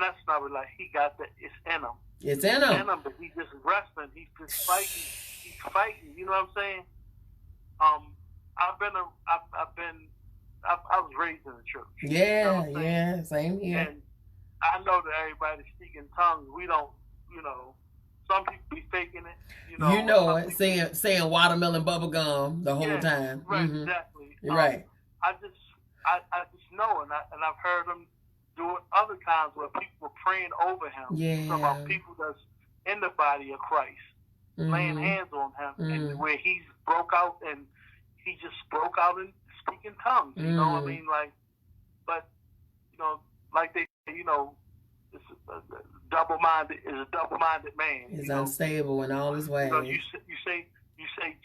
that's not really like he got that. It's in him. It's in him. But he's just wrestling. He's just fighting. He's fighting. You know what I'm saying? I was raised in the church. Yeah, same here. And I know that everybody speaking tongues. We don't you know, some people be faking it. You know some it, people, saying watermelon bubble gum the whole yeah, time. right, exactly. You're right. I just know, and I've heard him do it other times where people were praying over him. Yeah. About people that's in the body of Christ, laying hands on him, and where he's broke out and he just broke out in speaking tongues. You know what I mean? Like, but like they say, it's a double-minded is a double-minded man. He's unstable in all his ways. You say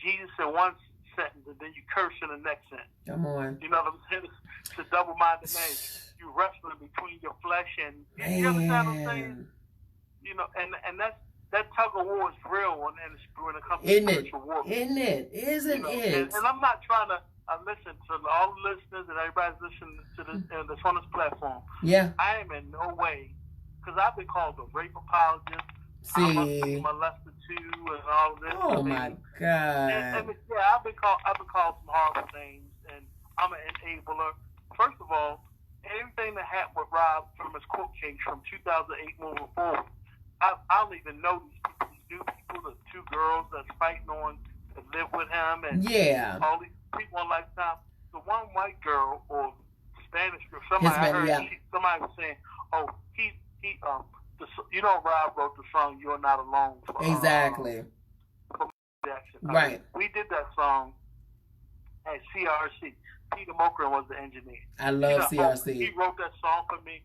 Jesus in one sentence and then you curse in the next sentence. Come on. You know what I'm saying? It's a double-minded man. You wrestling between your flesh and you understand what I'm saying? And that tug of war is real when it comes to spiritual warfare. Isn't it? Isn't it? And I'm not trying to listen to all the listeners and everybody's listening to this that's on this platform. Yeah. I am in no way, because I've been called a rape apologist. See, I'm a molester too, and all of this. Oh my God. And I've been called some horrible things, and I'm an enabler. First of all, everything that happened with Rob from his court case from 2008 moving forward, I don't even know these people. These new people, the two girls that's fighting on to live with him, and all these people on Lifetime. The one white girl or Spanish girl, somebody was saying, "Oh, Rob wrote the song 'You're Not Alone' for exactly for Jackson." Right. We did that song at CRC. Peter Mokran was the engineer. I love CRC. He wrote that song for me.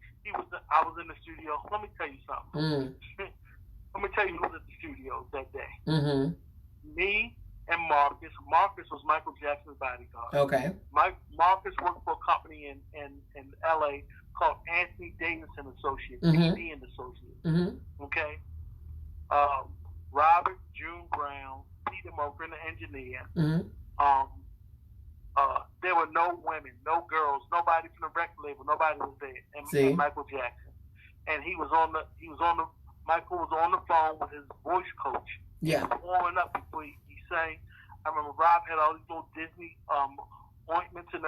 I was in the studio. Let me tell you something. Let me tell you who was at the studio that day. Me and Marcus. Marcus was Michael Jackson's bodyguard. Okay. Marcus worked for a company in LA called Anthony Davidson Associates, HD and Associates. Okay. Robert, June Brown, Peter Mokran, the engineer. There were no women, no girls, nobody from the record label, nobody was there. And Michael Jackson. And Michael was on the phone with his voice coach. Yeah. He was warming up before he sang. I remember Rob had all these little Disney ointments and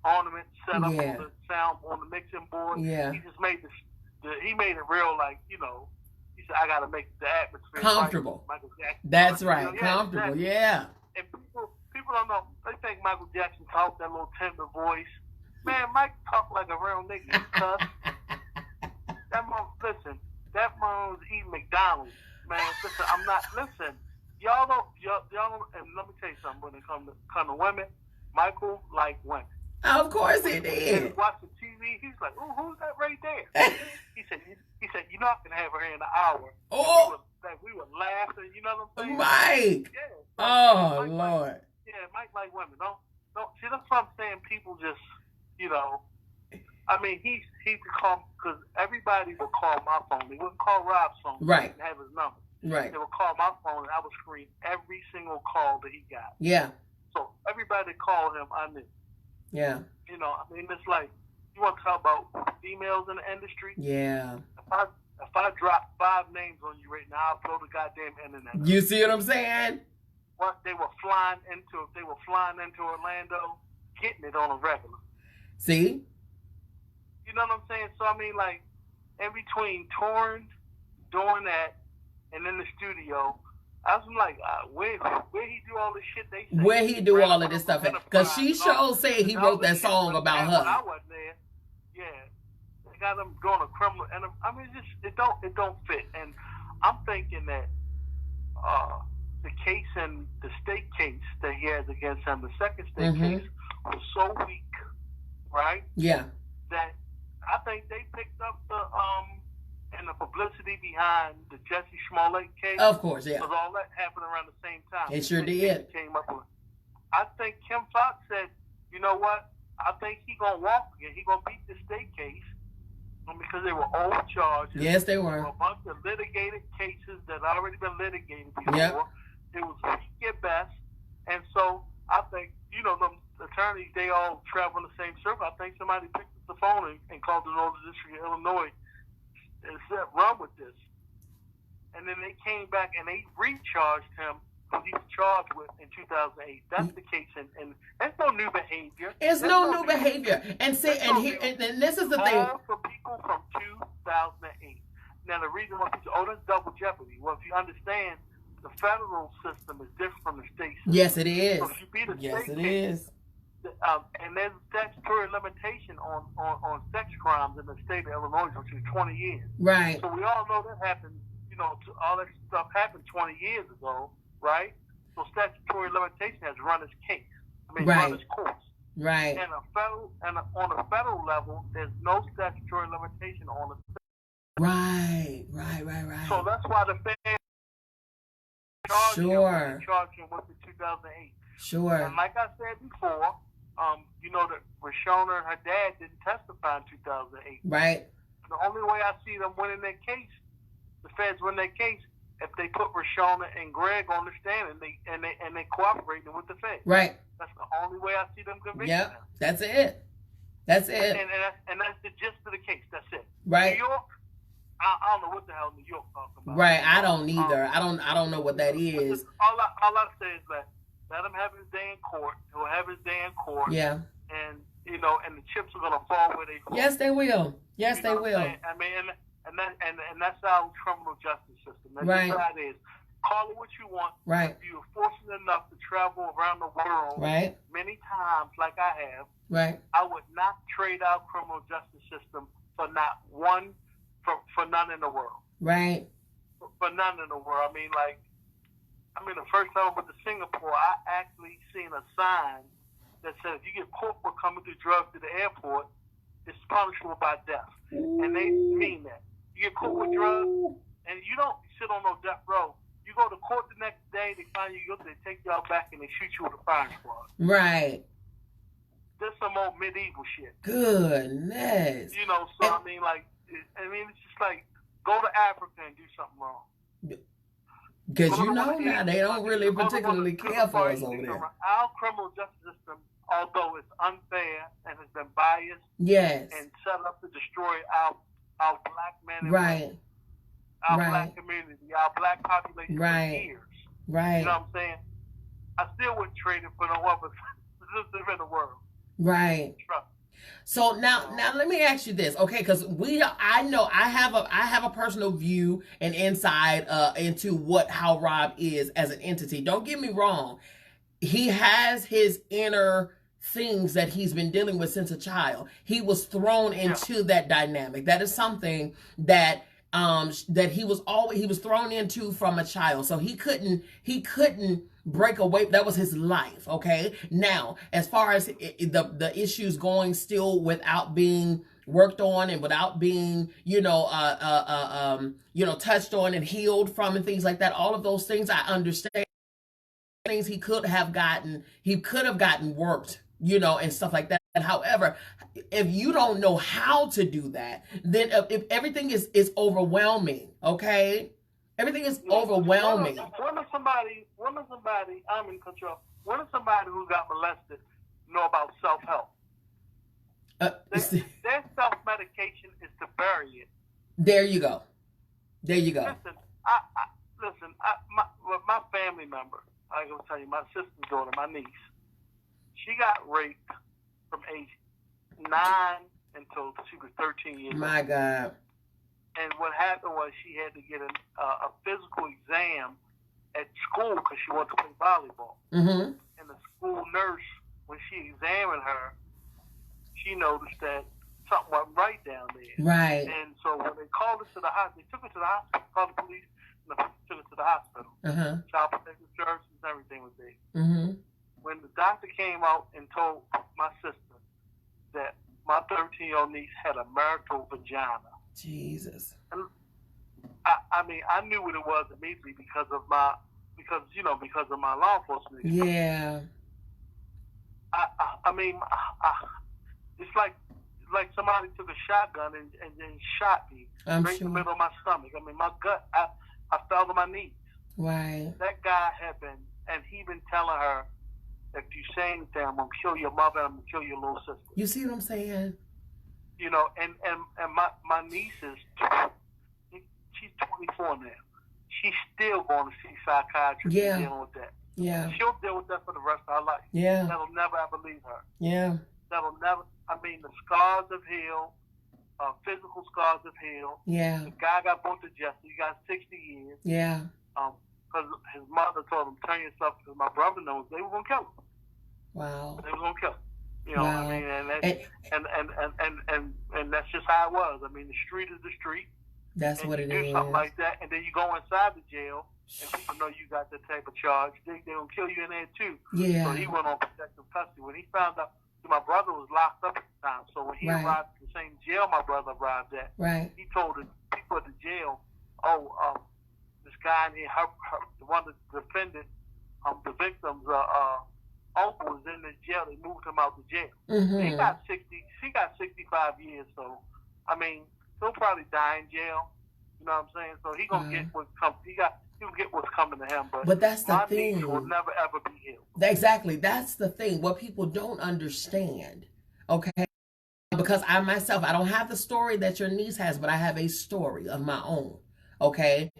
ornaments set up on the sound on the mixing board. Yeah. He just made he made it real, like, he said, I gotta make the atmosphere comfortable. Like Michael Jackson. That's right. Comfortable, exactly. And people don't know. They think Michael Jackson talked that little tender voice. Man, Mike talked like a real nigga. He cussed. That man was eating McDonald's. Man, listen, y'all don't, and let me tell you something, when it comes to women, Michael liked women. Of course he did. He watched the TV, he's like, ooh, who's that right there? he said, I can have her here in an hour. Oh. We were laughing, you know what I'm saying? Mike. Yeah. Oh, Lord. Mike like women. Don't see, that's what I'm saying. People just, I mean, he could call, because everybody would call my phone. They wouldn't call Rob's phone. Right. They didn't have his number. Right. They would call my phone, and I would screen every single call that he got. Yeah. So everybody that called him, I knew. Yeah. I mean, it's like, you want to talk about females in the industry? Yeah. If I drop 5 names on you right now, I'll blow the goddamn internet. You see what I'm saying? What they were flying into Orlando, getting it on a regular. See? You know what I'm saying? So I mean, like, in between touring, doing that, and in the studio, I was like, where he do all this shit? They say where he do all of this stuff? Because she sure said he wrote that song about her. When I wasn't there, they got him doing a criminal, and I mean, it don't fit. And I'm thinking that the case and the state case that he has against him, the second state case, was so weak, right? Yeah. That I think they picked up the and the publicity behind the Jesse Smollett case. Of course, yeah. Because all that happened around the same time. It sure did. Came up with. I think Kim Fox said, you know what? I think he gonna walk again. He gonna beat the state case because they were old charges. Yes, they were. A bunch of litigated cases that already been litigated before. Yep. It was weak at best, and so I think them attorneys, they all travel in the same circle. I think somebody picked up the phone and called the Northern District of Illinois and said, run with this. And then they came back and they recharged him who he was charged with in 2008. That's the case, and there's no new behavior. It's no new behavior. And say, and this is the thing. For people from 2008. Now the reason why people, that's double jeopardy. Well, if you understand, the federal system is different from the state system. Yes, it is. So if you beat a Yes, state it case, is. and there's a statutory limitation on sex crimes in the state of Illinois, which is 20 years. Right. So we all know that happened, all that stuff happened 20 years ago, right? So statutory limitation has run its case. Run its course. Right. And on a federal level, there's no statutory limitation on the state. Right. So that's why the feds charged him with the 2008. Sure. And like I said before, that Rashona and her dad didn't testify in 2008. Right. The only way I see them winning their case, the feds win their case, if they put Rashona and Greg on the stand and they cooperating with the feds. Right. That's the only way I see them convicting them. Yep. That's it. That's it. And that's the gist of the case. That's it. Right. New York, I don't know what the hell New York talking about. Right. I don't either. I don't know what that is. All I say is that let him have his day in court. He'll have his day in court. Yeah. And and the chips are gonna fall where they fall. Yes, they will. Yes, they will. And that's our criminal justice system. That's right. Just how it is. Call it what you want. Right. If you're fortunate enough to travel around the world right. many times, like I have, right. I would not trade our criminal justice system for not one, for none in the world. Right. For none in the world. The first time I went to Singapore, I actually seen a sign that said if you get caught for coming through drugs to the airport, it's punishable by death. Ooh. And they mean that. You get caught with drugs, and you don't sit on no death row. You go to court the next day, they find you guilty, they take you out back, and they shoot you with a firing squad. Right. This some old medieval shit. Goodness. It's just like, go to Africa and do something wrong. Because now they don't really particularly care for us over there. Our criminal justice system, although it's unfair and has been biased, yes, and set up to destroy our black men and women, our black community, our black population for years. Right. You know what I'm saying? I still wouldn't trade it for no other system in the world. Right. Trust. So now let me ask you this, okay? Because I know I have a personal view and insight into how Rob is as an entity. Don't get me wrong, he has his inner things that he's been dealing with since a child. He was thrown into that dynamic. That is something that he was thrown into from a child. So he couldn't break away. That was his life. Okay. Now, as far as the issues going still without being worked on and without being, touched on and healed from and things like that, all of those things I understand. Things he could have gotten worked, and stuff like that. However, if you don't know how to do that, then if everything is overwhelming, okay? Everything is overwhelming. When is somebody, I'm in control, when is somebody who got molested know about self-help? Their self-medication is to bury it. There you go. Listen, my family member, I'm going to tell you, my sister's daughter, my niece, she got raped from age 9 until she was 13 years old. My God. And what happened was she had to get a physical exam at school because she wanted to play volleyball. Mm-hmm. And the school nurse, when she examined her, she noticed that something wasn't right down there. Right. And so when they called her to the hospital, they took her to the hospital, called the police, and the police took her to the hospital. Uh-huh. Child protective services, everything was there. Mm-hmm. When the doctor came out and told my sister that my 13-year-old niece had a marital vagina. Jesus. And I knew what it was immediately because of my law enforcement experience. Yeah. It's like somebody took a shotgun and shot me right in the middle of my stomach. My gut, I fell to my knees. Right. That guy he been telling her, if you say anything, I'm gonna kill your mother, I'm gonna kill your little sister. You see what I'm saying? And my niece she's 24 now. She's still going to see psychiatrists and dealing with that. Yeah. She'll deal with that for the rest of her life. Yeah. That'll never ever leave her. Yeah. That'll never, the scars have healed. Physical scars have healed. Yeah. The guy got booked to justice. He got 60 years. Yeah. Because his mother told him, turn yourself, because my brother knows they were going to kill him. Wow. They were going to kill him. You know wow. what I mean? And that's just how it was. I mean, the street is the street. That's and what it you is. do something like that, and then you go inside the jail, and people know you got that type of charge. They're going to kill you in there, too. Yeah. So he went on protective custody. When he found out, my brother was locked up at the time, so when he arrived at the same jail my brother arrived at, he told the people at the jail, this guy in here, the one that defended the victim's uncle was in the jail. They moved him out the jail. Mm-hmm. He got 65 years, so, I mean, he'll probably die in jail. You know what I'm saying? So he gonna get what's coming. He'll get what's coming to him. But that's the thing. My will never ever be healed. Exactly. That's the thing. What people don't understand. Okay. Because I myself, I don't have the story that your niece has, but I have a story of my own. Okay.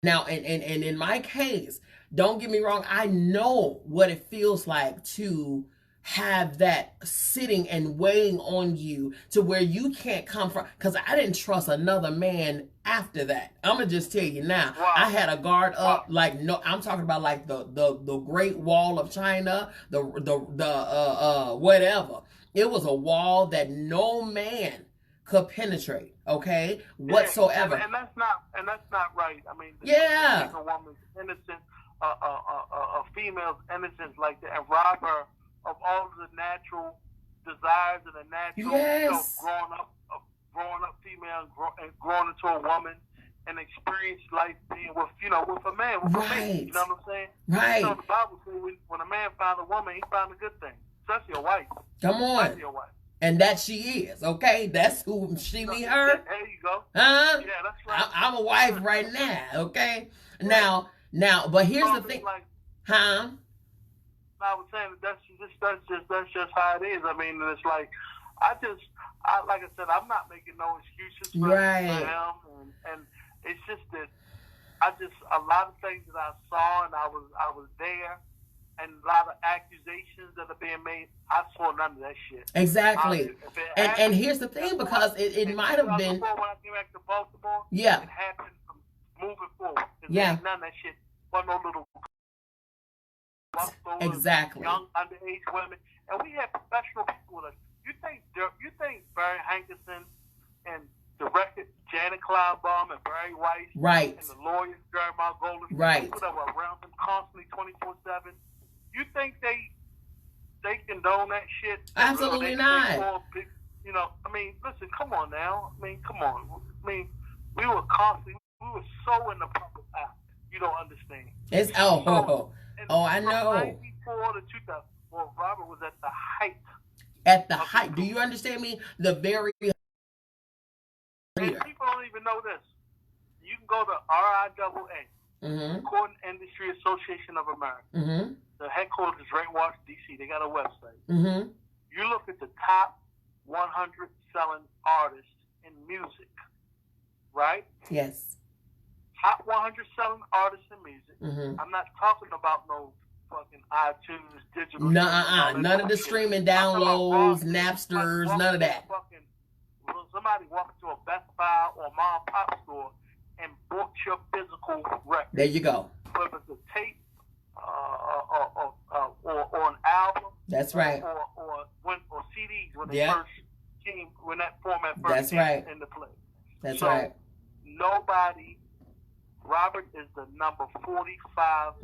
Now, and in my case, don't get me wrong, I know what it feels like to have that sitting and weighing on you to where you can't come from, because I didn't trust another man after that. I'm gonna just tell you now. Wow. I had a guard up, like, no, I'm talking about like the Great Wall of China, the whatever. It was a wall that no man could penetrate, okay, whatsoever. And that's not right. I mean, yeah, a woman's innocent, a female's innocence like that, and rob her of all the natural desires and the natural growing up female and growing into a woman and experience life being with a man, with a mate. You know what I'm saying? Right. You know, the Bible says when a man found a woman, he found a good thing. Especially a wife. Come on. Your wife. And that she is, okay? That's who she, me, her. There you go. Huh? Yeah, that's right. I'm a wife right now, okay? Now, but here's the thing. Huh? I was saying that's just how it is. I mean, it's like like I said, I'm not making no excuses for him, and it's just that a lot of things that I saw and I was there, and a lot of accusations that are being made, I saw none of that shit. Exactly. And here's the thing, because it might have been when I came back to Baltimore. Yeah. It happened from moving forward. Yeah. None of that shit. Wasn't no little. Exactly. Young underage women, and we had professional people with us. You think Barry Hankerson and the record Janet Kleinbaum and Barry Weiss, right, and the lawyers Jeremiah Golden, right, people that were around them constantly 24/7. You think they condone that shit? Absolutely not. You know, I mean, listen, come on now. I mean, come on. I mean, we were so in the public eye. You don't understand. It's I know. From 94 to 2000. Well, Robert was at the height. At the height. Do you understand me? The very. And people don't even know this. You can go to RIAA, Recording Industry Association of America. Mm-hmm. The headquarters is right in Washington, D.C. They got a website. Mm-hmm. You look at the top 100 selling artists in music, right? Yes. Top 100 selling artists in music. Mm-hmm. I'm not talking about no fucking iTunes, digital. None of the streaming downloads, Napsters, none of that. Somebody walked into a Best Buy or a mom and pop store and bought your physical record. There you go. Whether it's a tape or an album. That's right. Or CDs when they first came, when that format first came into play. That's right. Nobody. Robert is the number 45th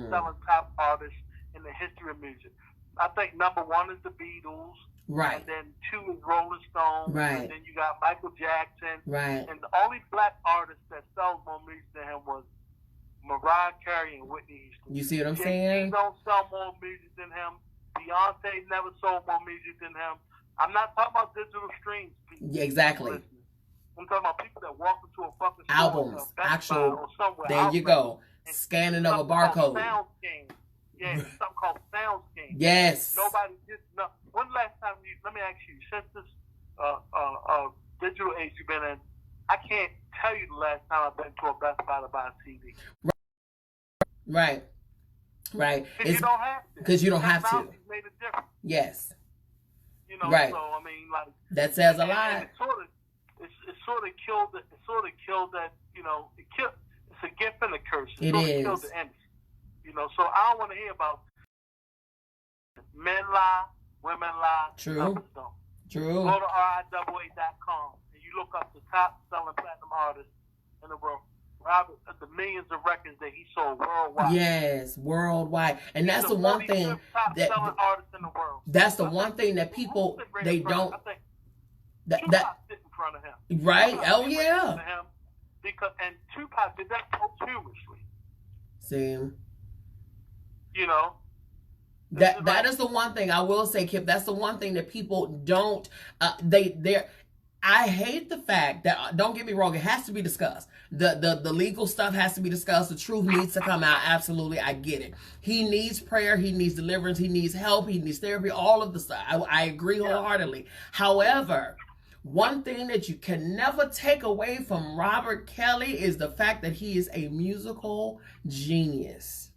selling top artist in the history of music. I think number 1 is the Beatles. Right. And then 2 is Rolling Stones. Right. And then you got Michael Jackson. Right. And the only black artist that sells more music than him was Mariah Carey and Whitney Houston. You see what I'm saying? He don't sell more music than him. Beyonce never sold more music than him. I'm not talking about digital streams. Yeah, exactly. I'm talking about people that walk into a fucking albums, store, actual. Or somewhere, there you go. Scanning of a barcode. Yeah, something called SoundScan. Yes. Nobody did. No. When last time let me ask you, since this digital age you've been in, I can't tell you the last time I've been to a Best Buy to buy a CD. Right. Because you don't have to. Because you don't have to. Made a difference. Yes. You know, Right. so I mean, like That says a and lot. it sort of killed that. You know, it's a gift and a curse. It sort of killed the industry. You know, so I don't want to hear about men lie, women lie. True. True. Go to RIAA.com and you look up the top selling platinum artists in the world. Robert, the millions of records that he sold worldwide. Yes, worldwide. And that's the one thing that selling artists in the world. That's the one thing that people they don't. That sit in front of him. Right? Tupac Oh yeah. And Tupac did that posthumously. See. You know. That is the one thing I will say, Kip. That's the one thing that people don't. I hate the fact that, don't get me wrong, it has to be discussed. The legal stuff has to be discussed. The truth needs to come out. Absolutely, I get it. He needs prayer. He needs deliverance. He needs help. He needs therapy. All of the stuff. I agree wholeheartedly. However, one thing that you can never take away from Robert Kelly is the fact that he is a musical genius.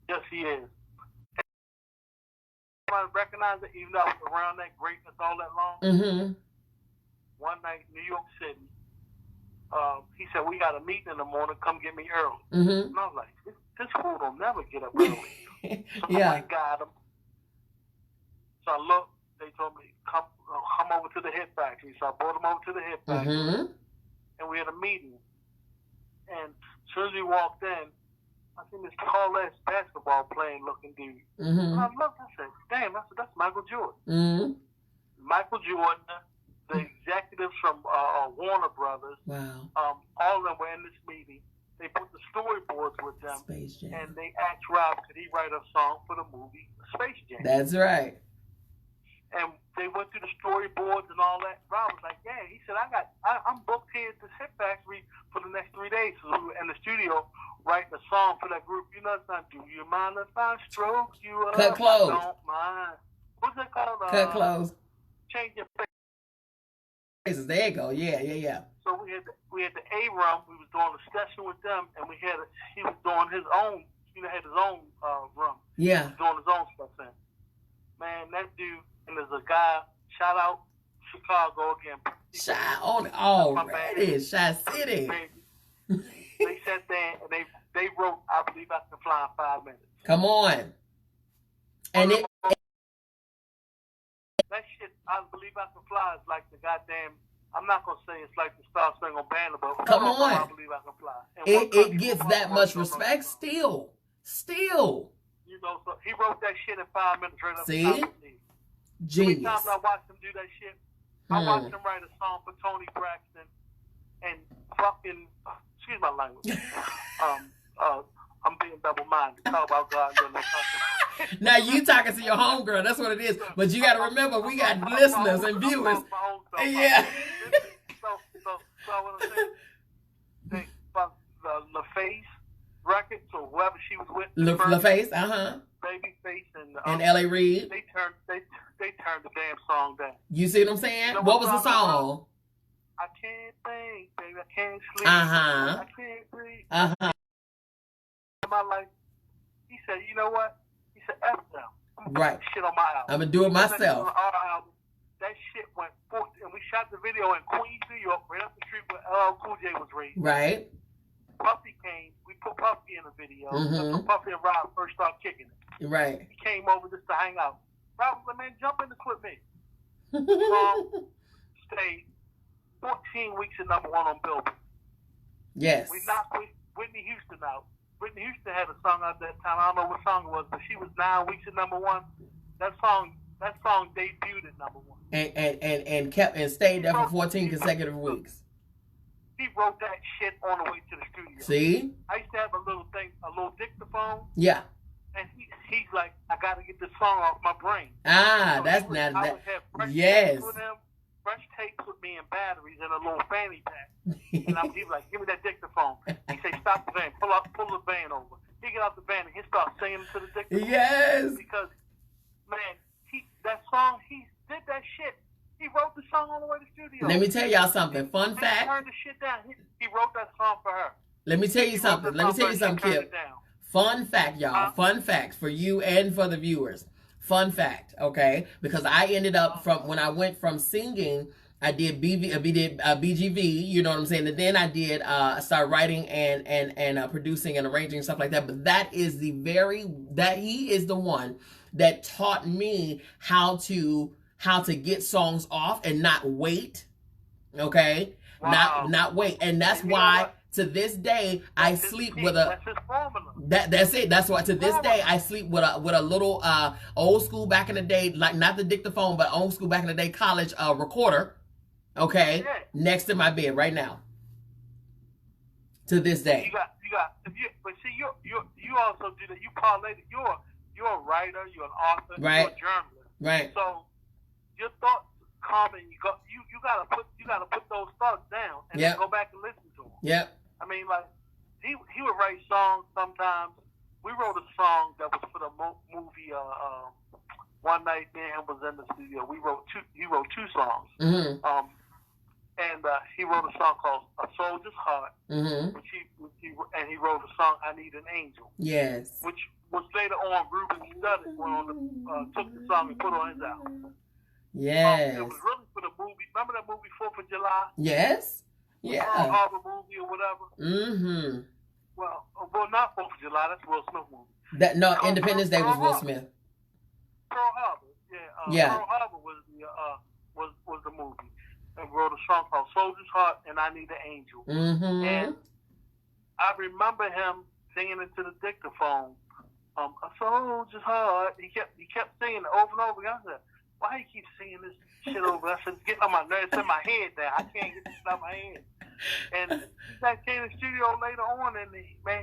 Yes, he is. I recognize it, even though I was around that greatness all that long. Mm-hmm. One night, New York City, he said, we got a meeting in the morning, come get me early. Mm-hmm. And I was like, this fool don't never get up early. So I got him. So I looked, they told me, come over to the hip factory. So I brought him over to the hip factory. Mm-hmm. And we had a meeting. And as soon as we walked in, I seen this tall-ass basketball playing looking dude. Mm-hmm. And I looked, I said, damn, that's Michael Jordan. Mm-hmm. Michael Jordan, the executives from Warner Brothers, wow. All of them were in this meeting. They put the storyboards with them. Space Jam. And they asked Rob, could he write a song for the movie Space Jam? That's right. And they went through the storyboards and all that. Rob was like, yeah. He said, I'm booked here at this hip factory for the next 3 days. So we were in the studio writing a song for that group. You know, it's not, do you mind if I stroke you up? Cut Close. I don't mind. What's it called? Cut Close. Change your face. There you go. Yeah. So we had the A room. We was doing a session with them, and he was doing his own. Had his own room. Yeah. He was doing his own stuff in. Man, that dude, and there's a guy. Shout out Chicago again. Shout on already. Shy City. They sat there and they wrote "I Believe I Can Fly" in 5 minutes. Come on. And that shit, I Believe I Can Fly, is like the goddamn, I'm not going to say it's like the Star Spangled Banner, but come on. I Believe I Can Fly. It gets that much respect still. You know, so he wrote that shit in 5 minutes right up. See? Genius. Every time I watched him do that shit, I watched him write a song for Tony Braxton and fucking, excuse my language, I'm being double-minded. Talk about God. Now you talking to your homegirl. That's what it is. But you got to remember, we got listeners and viewers. Yeah. So what I'm saying, the Face records or whoever she was with. LaFace, Babyface and L.A. Reid. They turned the damn song down. You see what I'm saying? You know what was the song? I can't think, baby. I can't sleep. I can't breathe. My life. He said, you know what? He said, F them. I'm gonna put shit on my album. I'm gonna do it myself. That shit went 40, and we shot the video in Queens, New York, right up the street where LL Cool J was raised. Right. Puffy came. We put Puffy in the video. So Puffy and Rob first started kicking it. Right. He came over just to hang out. Rob was like, man, jump in the clip me. Song stayed 14 weeks at #1 on Billboard. Yes. We knocked Whitney Houston out. Whitney Houston had a song out that time. I don't know what song it was, but she was 9 weeks at #1. That song debuted at #1. And stayed there for 14 consecutive weeks. He wrote that shit on the way to the studio. See? I used to have a little dictaphone. Yeah. And he's like, I got to get this song off my brain. So that's not that. I would have fresh tapes with me and batteries in a little fanny pack. And he's like, give me that dictaphone. He said, stop the van, pull the van over. He get out the van and he starts singing to the dictaphone. Yes. Because, man, he did that shit. He wrote the song on the way to the studio. Let me tell y'all something. Fun fact. He turned the shit down. He wrote that song for her. Let me tell you something. Kip. Fun fact, y'all. Fun fact for you and for the viewers. Fun fact, okay? Because I ended up from when I went from singing, I did BGV, you know what I'm saying, and then I did start writing and producing and arranging stuff like that. But that is he is the one that taught me how to get songs off and not wait, okay? Wow. Not wait, and that's why to this day I sleep with a. That's his formula. That's it. That's why to this day I sleep with a little old school back in the day, like not the dictaphone, but old school back in the day college recorder. Okay, Yeah. next to my bed right now. To this day. You got. But see, you also do that. You parlay. You're a writer. You're an author. Right. You're a journalist. Right. So your thoughts come and you gotta put those thoughts down and then go back and listen to them. Yep. I mean, like he would write songs sometimes. We wrote a song that was for the movie. One night, me and him was in the studio. He wrote two songs. Mm-hmm. And he wrote a song called "A Soldier's Heart," mm-hmm. which he wrote a song "I Need an Angel." Yes. Which was later on Ruben Studdard went on took the song and put on his album. Yes. It was really for the movie. Remember that movie 4th of July? Yes. Yeah. Pearl Harbor movie or whatever. Mm-hmm. Well, not 4th of July. That's Will Smith movie. Independence Day was Will Smith. Pearl Harbor. Yeah. Pearl Harbor was the movie. And wrote a song called "Soldier's Heart" and "I Need an Angel." Mm-hmm. And I remember him singing into the dictaphone, "A Soldier's Heart." He kept singing it over and over again. I said, "Why he keep singing this shit over?" I said, "It's getting on my nerves. It's in my head now. I can't get this out of my head." And he came to the studio later on, and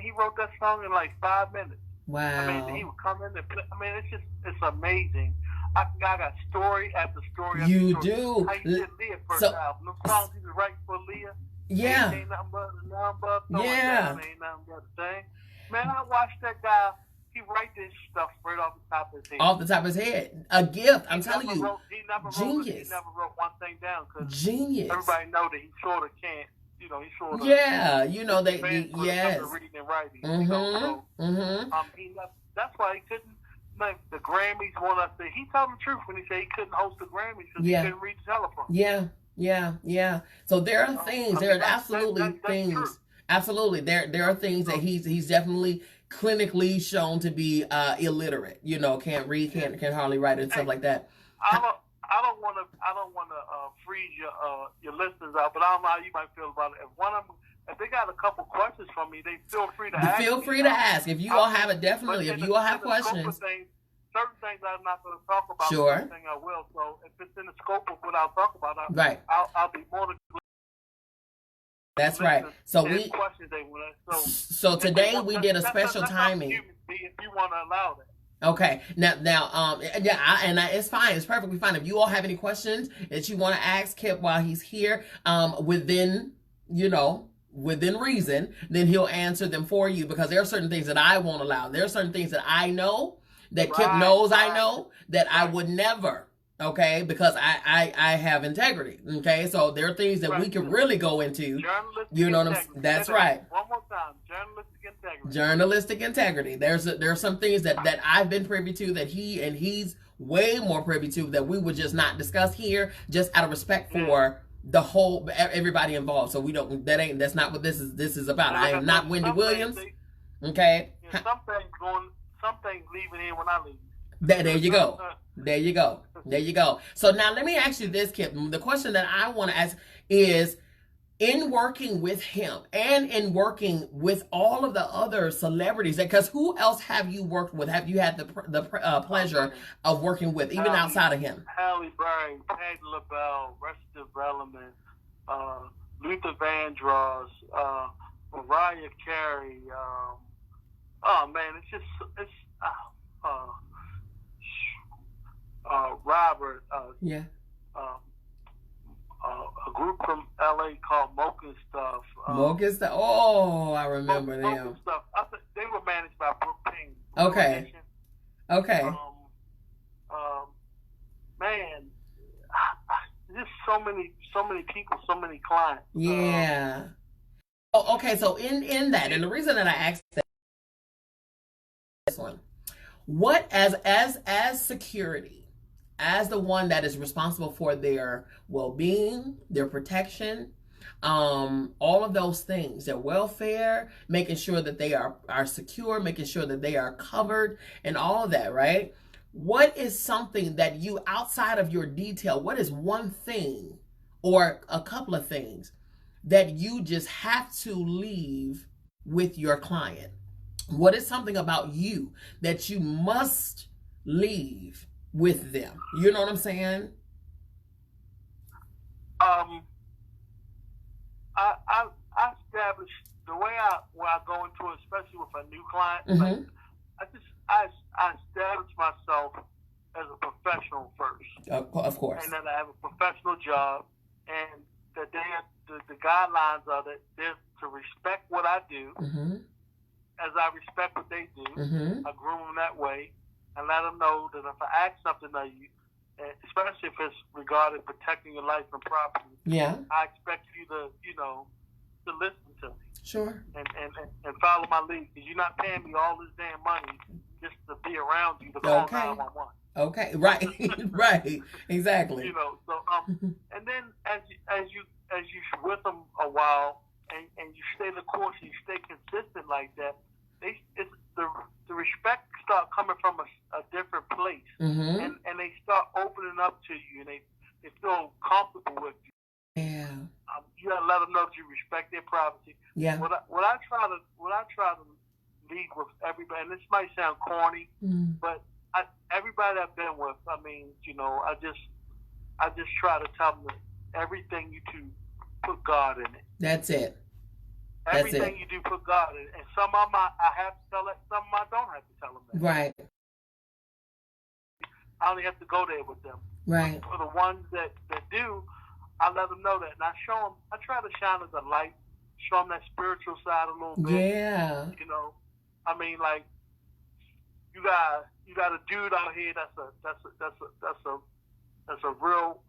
he wrote that song in like 5 minutes. Wow. I mean, he would come in and play. I mean, it's amazing. I got story after story after you story. do. How you did Leah first album. Those songs he was writing for Leah. Yeah. Ain't nothing but a number. Yeah. Ain't nothing but a thing. Man, I watched that guy. He write this stuff right off the top of his head. Off the top of his head. A gift. I'm telling you. He never Genius. He never wrote one thing down. Genius. Everybody know that he sort of can't. He sort of. Yeah. You know, yes. Reading and writing. Mm-hmm. So, that's why he couldn't. Like the Grammys want us to. He told the truth when he said he couldn't host the Grammys because he couldn't read the telephone. Yeah. So there are things. There are absolutely things. True. Absolutely, there are things that he's definitely clinically shown to be illiterate. You know, can't read, can't hardly write, and stuff like that. I don't want to freeze your listeners out, but I don't know how you might feel about it. If they got a couple questions from me, they feel free to ask. Feel free to ask. If you all have it, definitely. If you all have questions. Certain things I'm not going to talk about. Sure. Certain things I will. So if it's in the scope of what I'll talk about, I'll be more than. That's right. So questions they want. So today we did a special timing. If you want to allow that. Okay. Now, it's fine. It's perfectly fine. If you all have any questions that you want to ask Kip while he's here, within reason, then he'll answer them for you, because there are certain things that I won't allow. There are certain things that I know that Kip knows I know that I would never, okay, because I have integrity, okay? So there are things that we can really go into. You know what I'm saying? That's right. One more time. Journalistic integrity. Journalistic integrity. There are some things that I've been privy to that he's way more privy to that we would just not discuss here, just out of respect for the whole everybody involved. So that's not what this is about. I am not Wendy Williams. Okay. Some things leaving here when I leave. There you go. So now let me ask you this, Kip. The question that I want to ask is, in working with him and in working with all of the other celebrities, because who else have you worked with? Have you had the pleasure of working with, even outside of him? Halle Berry, Patti LaBelle, Arrested Development, Luther Vandross, Mariah Carey. Robert. A group from LA called Mocha Stuff. Mocha Stuff. Oh, I remember them. Mocha Stuff. I think they were managed by Brooke Payne. Okay. Man, just so many people, so many clients. Yeah. Okay. So in that, and the reason that I asked this one, What as security, as the one that is responsible for their well-being, their protection, all of those things, their welfare, making sure that they are secure, making sure that they are covered, and all of that, right? What is something that you, outside of your detail, what is one thing or a couple of things that you just have to leave with your client? What is something about you that you must leave with them? You know what I'm saying? Um, I establish the way I go into it, especially with a new client. Like Mm-hmm. I establish myself as a professional first, Of course. and then I have a professional job, and the guidelines are that they're to respect what I do, Mm-hmm. as I respect what they do. Mm-hmm. I groom them that way, and let them know that if I ask something of you, especially if it's regarding protecting your life and property, Yeah. I expect you to, to listen to me Sure. and follow my lead, because you're not paying me all this damn money just to be around you to call Okay. 911. Okay. Right. Right. Exactly. So and then as you with them a while, and you stay the course and you stay consistent like that, it's the respect start coming from a different place, Mm-hmm. and they start opening up to you, and they feel comfortable with you. Yeah. You gotta let them know that you respect their privacy. Yeah. What I try to lead with everybody, and this might sound corny, Mm. but everybody I've been with, I mean, I just try to tell them that everything you do, put God in it. That's it. That's Everything it. you do, put God in it. And some of them I have to tell it, some of them I don't have to tell them that. Right. I only have to go there with them. Right. For the ones that do, I let them know that. And I show them, I try to shine as a light, show them that spiritual side a little bit. Yeah. I mean, like, you got a dude out here that's a real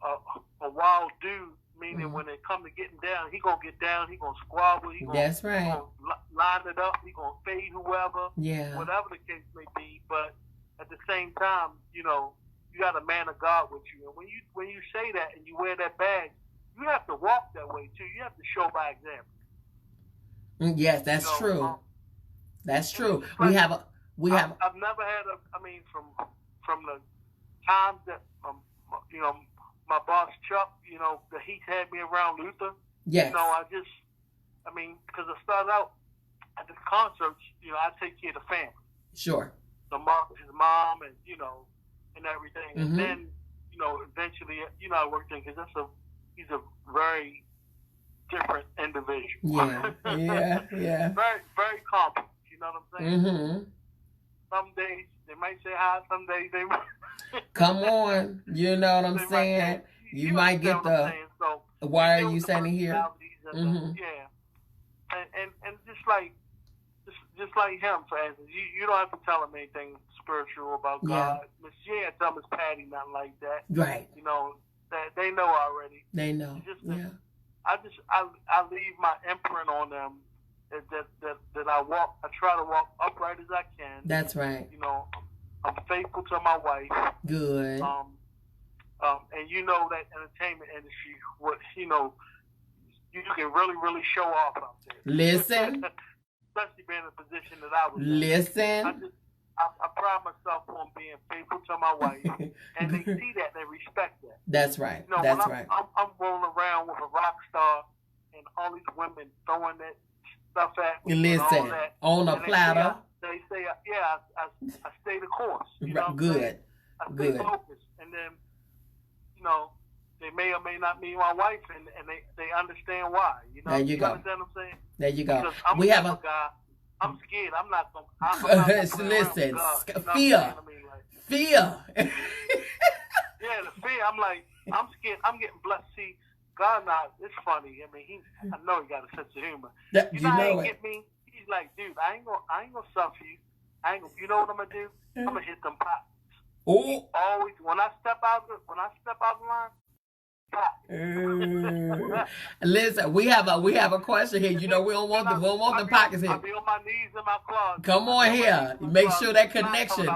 a wild dude. Meaning, when it come to getting down, he gonna get down. He gonna squabble. That's right. He gonna line it up. He gonna fade whoever. Yeah. Whatever the case may be. But at the same time, you got a man of God with you. And when you say that and you wear that badge, you have to walk that way too. You have to show by example. Yes, that's true. That's true. Like, I've never had from the times that my boss Chuck, that he's had me around Luther. Yes. Because I started out at the concerts, I take care of the family. Sure. His mom, and everything. Mm-hmm. And then, eventually, I worked in, because he's a very different individual. Yeah. Yeah. Yeah. Very, very complex. You know what I'm saying? Mm-hmm. Some days they might say hi, some days they Come on. You know what I'm saying? You might get the, so, why are you standing here? Mm-hmm. And just like him, for instance, you don't have to tell him anything spiritual about God. Miss J, tell Miss Patty nothing like that. Right. That they know already. They know. I leave my imprint on them. That I try to walk upright as I can. That's right. I'm faithful to my wife. Good. And that entertainment industry, you can really, really show off out there. Listen. Especially being in the position that I was in. Listen. I pride myself on being faithful to my wife, and they see that, they respect that. That's right. That's right. I'm rolling around with a rock star, and all these women throwing that stuff at me. Listen, on a platter. They say, I stay the course. Good. I stay focused. And then, they may or may not be my wife, and they understand why. There you go. Understand what I'm saying? There you go. Because I'm we have a guy. I'm scared. I'm not going to. Listen, fear. Fear. Yeah, the fear. I'm like, I'm scared. I'm getting blessed. See, God, now, it's funny. I mean, I know he got a sense of humor. You know it. Get me? He's like, dude, I ain't gonna suffer you. You know what I'm gonna do? I'm gonna hit them pots. Oh. Always, when I step out the line, Listen, we have a question here. You know, we don't want the pockets I here. be on my knees in my closet. Come on here. Make sure that connection.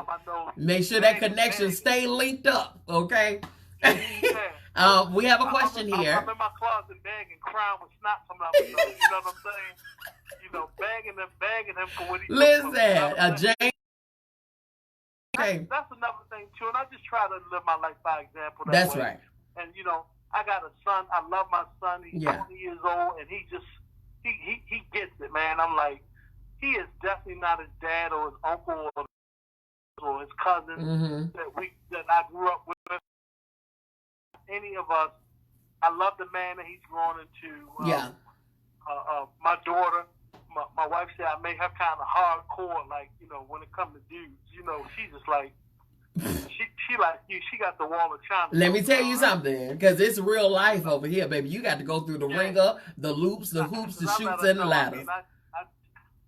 Make sure that connection Bang. stay linked up. Okay. Yeah. We have a question here. I'm in my closet begging, crying with snot coming out my nose. You know what I'm saying? You know, begging him for what he Listen, you know Jane. Okay. That's another thing too, and I just try to live my life by example. That's way. right. And you know, I got a son. I love my son. He's 20 years old, and he gets it, man. I'm like, he is definitely not his dad or his uncle or his cousin that I grew up with. Any of us. I love the man that he's grown into. My daughter. My wife said I made her kind of hardcore, like, you know, when it comes to dudes. You know, she's just like, she like you. She got the wall of China. Let me tell you something, because it's real life over here, baby. You got to go through the ringer, the loops, the hoops, the shoots, and the ladders.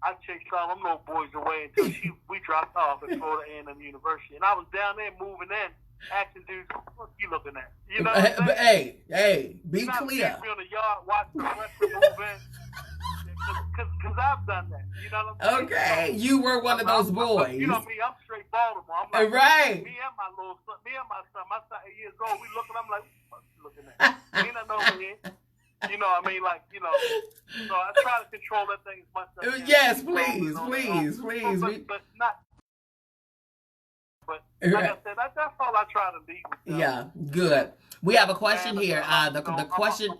I chased all them little boys away until we dropped off at Florida A&M University. And I was down there moving in, asking dudes, what you looking at? You know what I'm saying? Hey, be clear. Be on the yard watching the rest of move in. Because I've done that. You know what I'm saying? Okay, you were one of those boys. You know me, I'm straight Baltimore. I'm like, right. Me and my son, my son 8 years old, we looking, I'm like, what you looking at? Ain't nothing over here. You know what I mean? Like, you know, so I try to control that thing as much as I can. Yes, please. But not. But like I said, that's all I try to be with. Yeah, good. We have a question here. The question.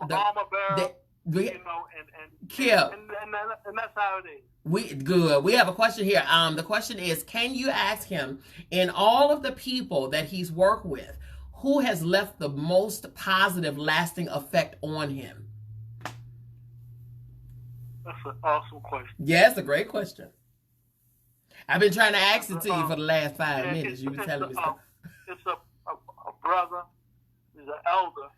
You know, and Kip. And that's how it is. We have a question here. The question is, can you ask him, in all of the people that he's worked with, who has left the most positive, lasting effect on him? That's an awesome question. Yeah, it's a great question. I've been trying to ask it to you for the last 5 minutes. You've been telling me stuff. It's a brother. He's an elder.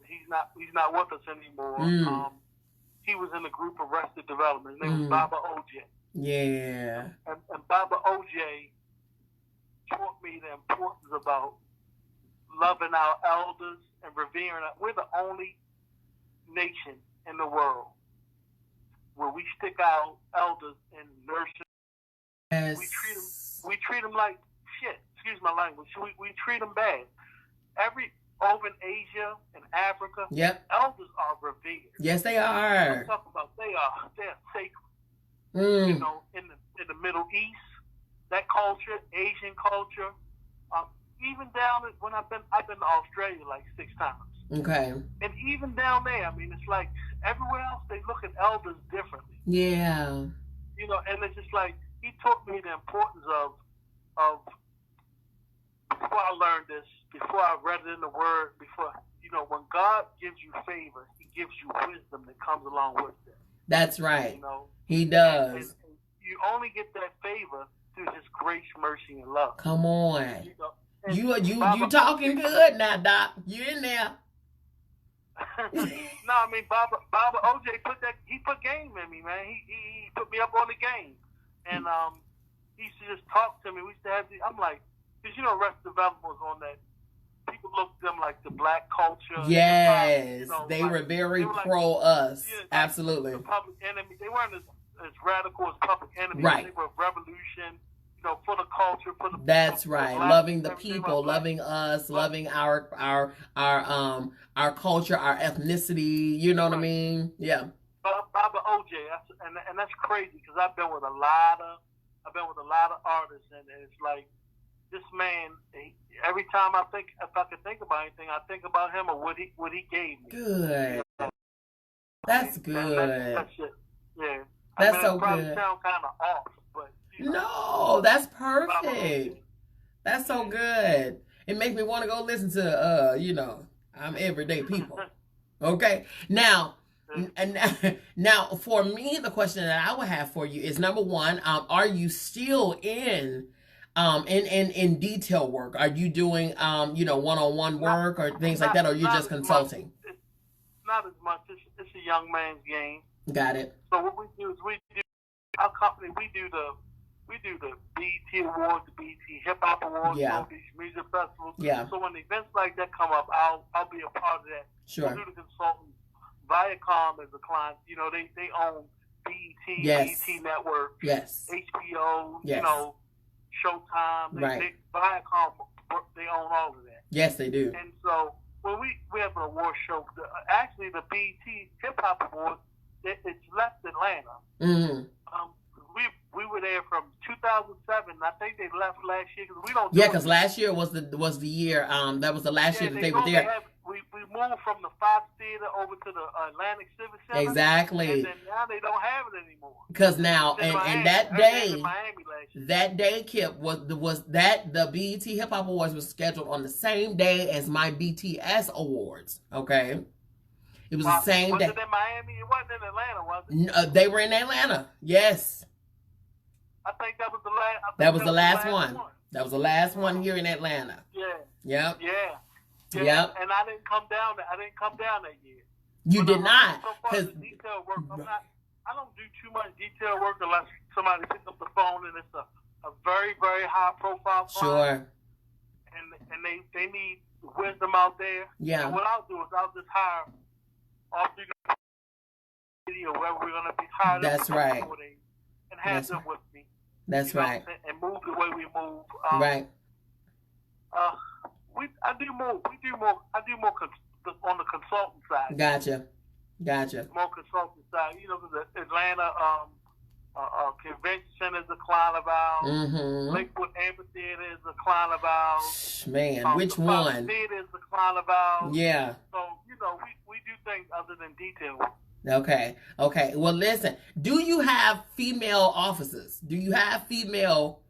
He's not with us anymore. He was in the group Arrested Development. His name was Baba OJ. Yeah. And Baba OJ taught me the importance about loving our elders and revering. We're the only nation in the world where we stick our elders in nursing. Yes. We treat them like shit. Excuse my language. We treat them bad. Over in Asia and Africa, elders are revered. Yes, they are. I'm talking about they're sacred. You know, in the Middle East, that culture, Asian culture, even down when I've been to Australia like 6 times. Okay. And even down there, I mean, it's like everywhere else they look at elders differently. Yeah. You know, and it's just like he taught me the importance of. Before I learned this, before I read it in the Word, when God gives you favor, He gives you wisdom that comes along with it. That's right. You know, He does. And you only get that favor through His grace, mercy, and love. Come on. You know, you talking good now, Doc. You in there? No, I mean Baba OJ put game in me, man. He put me up on the game, and he used to just talk to me. We used to have I'm like. Because, you know, Arrested Development was on that. People looked at them like the black culture. Yes. You know, they were very pro us. Yeah, absolutely. The Public Enemy. They weren't as radical as Public Enemy. Right. They were revolution, you know, for the culture, for the That's people, right. Loving the people, loving us, loving our culture, our ethnicity. You know what I mean? Yeah. Baba OJ, and that's crazy because I've been with a lot of artists, and it's like, this man, every time if I could think about anything, I think about him or what he gave me. Good. That's good. That's it. Yeah. That's so probably good. Sound kind of off, but no, that's perfect. That's so good. It makes me want to go listen to I'm everyday people. Okay, now. And now, for me, the question that I would have for you is, number one, are you still in detail work? Are you doing one-on-one work or things like that, or you're just consulting? Not as much. It's a young man's game. Got it. So what we do is our company, we do we do the BET Awards, the BET Hip Hop Awards, Yeah. these music festivals. Yeah. So when events like that come up, I'll be a part of that. Sure. We'll do the consultant. Viacom is a client. You know, they own BET, Yes. BET Network, Yes. HBO, Yes. you know, Showtime. Right. Viacom, they own all of that. Yes, they do. And so when we have an award show, actually the BET Hip Hop Awards, it's left Atlanta. Mm-hmm. We were there from 2007. I think they left last year because we don't. Yeah, because last year was the year. That was the last year that they were there. We moved from the Fox Theater over to the Atlantic Civic Center. Exactly. And then now they don't have it anymore. Because now and that day, Kip, the BET Hip Hop Awards was scheduled on the same day as my BTS Awards. Okay. It was the same day. Was it in Miami? It wasn't in Atlanta, was it? They were in Atlanta. Yes. I think that was the last. That was the last one. That was the last one here in Atlanta. Yeah. Yep. Yeah. Yep. And I didn't come down. I didn't come down that year. You did not. So far, the detail work. I don't do too much detail work unless somebody picks up the phone and it's a very, very high profile phone. Sure. And they need wisdom out there. Yeah. And what I'll do is I'll just hire off the video wherever we're gonna be hired. That's right. And have them with me. That's right. And move the way we move. Right. I do more on the consultant side. Gotcha. More consultant side. You know, the Atlanta Convention Center is a client of ours. Mm-hmm. Lakewood Amphitheater is a client of ours. Man, which one? Theater is a client of ours. Yeah. So, you know, we do things other than detail. Okay. Well, listen. Do you have female officers? Do you have female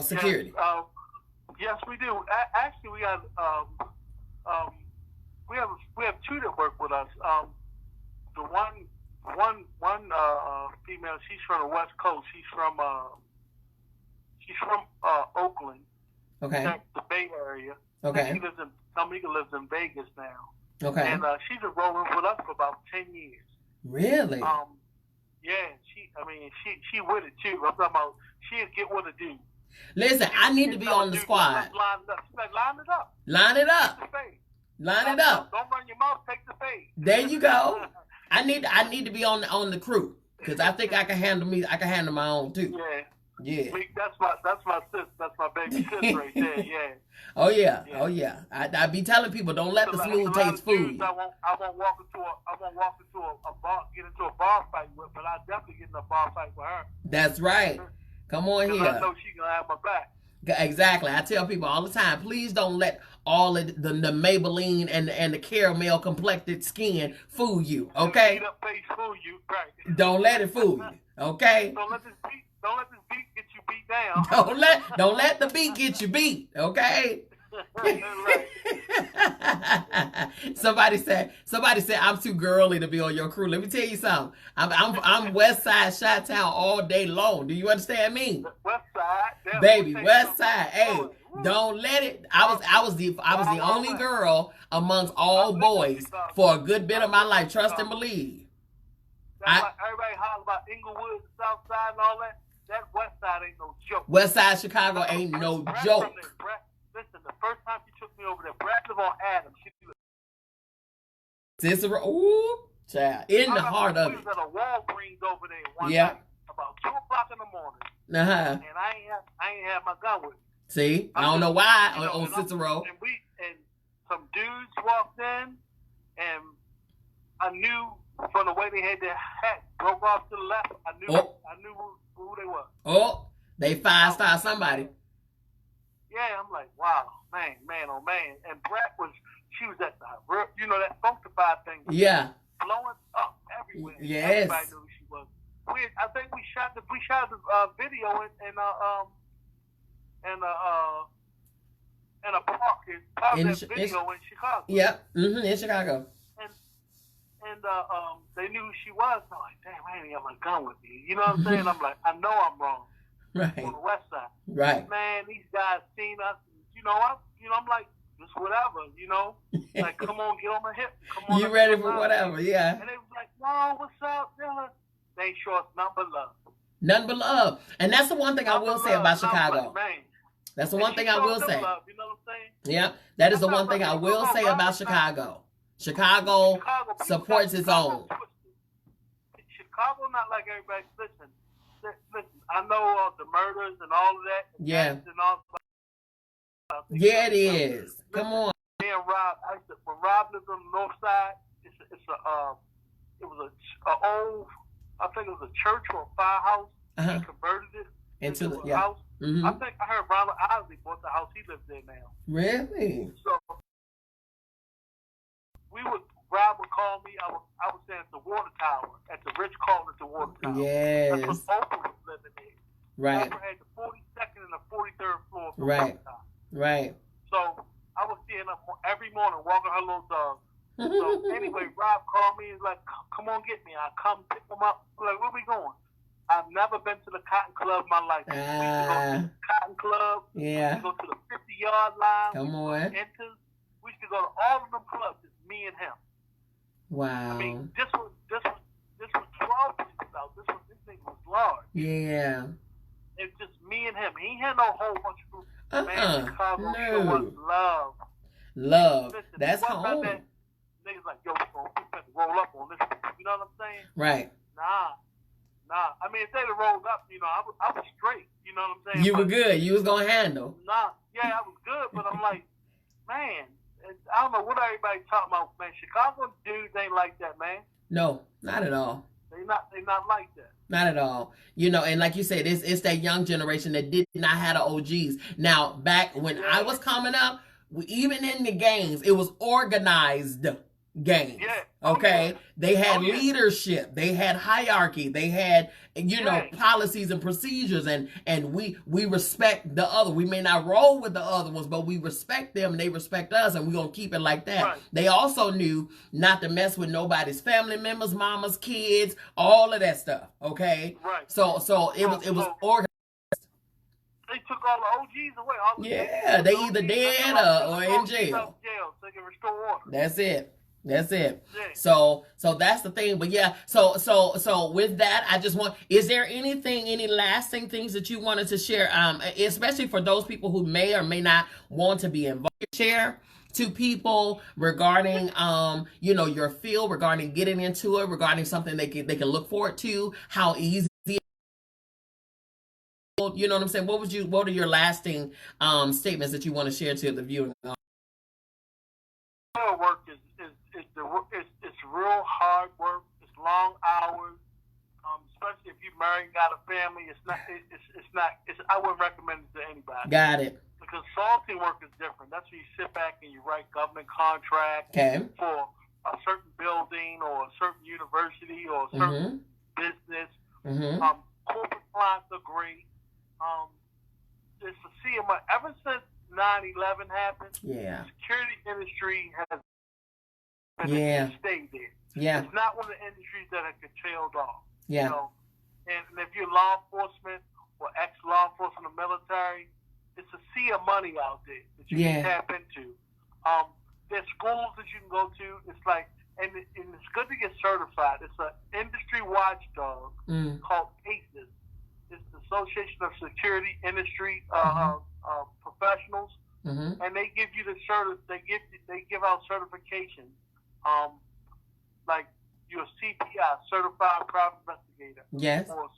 security? Yes, we do. Actually, we have we have two that work with us. The one female, she's from the West Coast. She's from Oakland. Okay. The Bay Area. Okay. Tamika lives in Vegas now. Okay. And she's been rolling with us for about 10 years. Really? Yeah. She with it too. I'm talking about she'll get what to do. Listen, I need to be on the squad. Line it up. Line it up. Line it up. Don't run your mouth. Take the fade. There you go. I need to be on the crew because I think I can handle me. I can handle my own too. Yeah. That's my sis. That's my baby sis right there. Yeah. Oh yeah. I be telling people don't let the smooth taste fool you. I won't walk into a bar, get into a bar fight with, but I definitely get in a bar fight with her. That's right. Come on here. I know she gonna have my back. Exactly. I tell people all the time, please don't let all of the Maybelline and the caramel complected skin fool you. Okay. Beat up face fool you. Right. Don't let it fool you. Okay. Don't let this beat get you beat down. Don't let the beat get you beat. Okay. Somebody said I'm too girly to be on your crew. Let me tell you something. I'm West Side Chi-Town all day long. Do you understand me? West Side, baby, West Side. Hey, don't let it. I was the only girl amongst all boys for a good bit of my life. Trust and believe. Everybody holler about Inglewood, South Side, and all that. That West Side ain't no joke. West Side Chicago ain't no joke. Listen, the first time she took me over there, Brad lived on Adams. Cicero, ooh, child, in the heart of it. We was at a Walgreens over there one night, about 2 o'clock in the morning. And I ain't had my gun with me. See, I don't know why on Cicero. And some dudes walked in, and I knew from the way they had their hat broke off to the left. I knew who they were. Oh, they 5-star somebody. Yeah, I'm like, wow, man, oh man. And Brett she was at that funkified thing. Yeah. Blowing up everywhere. Yes. Everybody knew who she was. I think we shot the video in a park. In Chicago. Yep. In Chicago. And they knew who she was. I'm like, damn, I ain't got my gun with me. You know what I'm saying? I'm like, I know I'm wrong. Right. On the West Side. Right. Man, these guys seen us. I'm like, just whatever, Like, come on, get on my hip. Come on. You ready for whatever, yeah. And they was like, whoa, what's up, Dylan? They ain't show us nothing but love. Nothing but love. And that's the one thing I will say about Chicago. Man. That's the one thing I will say. Love, you know what I'm saying? Yeah, that is the one thing I will say about Chicago. Chicago supports its own. Chicago not like everybody. Listen. I know the murders and all of that. Yeah. And all yeah, it is. Come on. Being robbed. When Rob lived on the north side, it was a old, I think it was a church or a firehouse. He converted it into a house. Mm-hmm. I think I heard Ronald Isley bought the house. He lives there now. Really? So Rob would call me. I was staying at the water tower, at the Rich Carlton at the water tower. Yes. That's what Oprah was living in. Right. Oprah had the 42nd and the 43rd floor. Right. Right. So I was seeing her every morning walking her little dog. So anyway, Rob called me and was like, come on, get me. I come pick him up. I'm like, where we going? I've never been to the Cotton Club in my life. We used to go to the Cotton Club. Yeah. We used to go to the 50-yard line. Come on. We used to go to all of them clubs. It's me and him. Wow. I mean, this was 12 people out. This thing was large. Yeah. It's just me and him. He had no whole bunch of groups. Man, Chicago show us love. Love. Listen, that's home. Niggas like, yo, we better roll up on this. You know what I'm saying? Right. Nah. I mean, if they'd have rolled up, you know, I was straight. You know what I'm saying? You were good. You was going to handle. Nah. Yeah, I was good, but I'm like, man, I don't know what everybody's talking about, man. Chicago dudes ain't like that, man. No, not at all. They not like that. Not at all. You know, and like you said, it's that young generation that did not have the OGs. Now, back when I was coming up, even in the games, it was organized games. Yeah. Okay? They had leadership. They had hierarchy. They had, policies and procedures. And we respect the other. We may not roll with the other ones, but we respect them and they respect us, and we're going to keep it like that. Right. They also knew not to mess with nobody's family members, mamas, kids, all of that stuff. Okay? Right. So it was organized. They took all the OGs away. They either dead or in jail. So they can restore order. That's it. Yeah. So that's the thing. But yeah, so with that, I just is there any lasting things that you wanted to share, especially for those people who may or may not want to be involved? Share to people regarding your field, regarding getting into it, regarding something they can look forward to, how easy. You know what I'm saying? What are your lasting statements that you want to share to the viewing? Work it's real hard work. It's long hours. Especially if you're married and got a family. I wouldn't recommend it to anybody. Got it. The consulting work is different. That's where you sit back and you write government contracts for a certain building or a certain university or a certain business. Corporate clients are great. It's a CMI. Ever since 9/11 happened, the security industry has stayed there. Yeah. It's not one of the industries that have curtailed off. Yeah. You know? And if you're law enforcement or ex-law enforcement or military, it's a sea of money out there that you can tap into. There's schools that you can go to. It's like, and it's good to get certified. It's an industry watchdog called ACES. It's the Association of Security Industry Professionals, and they give you they give out certifications, like you're a CPI, Certified Private Investigator, or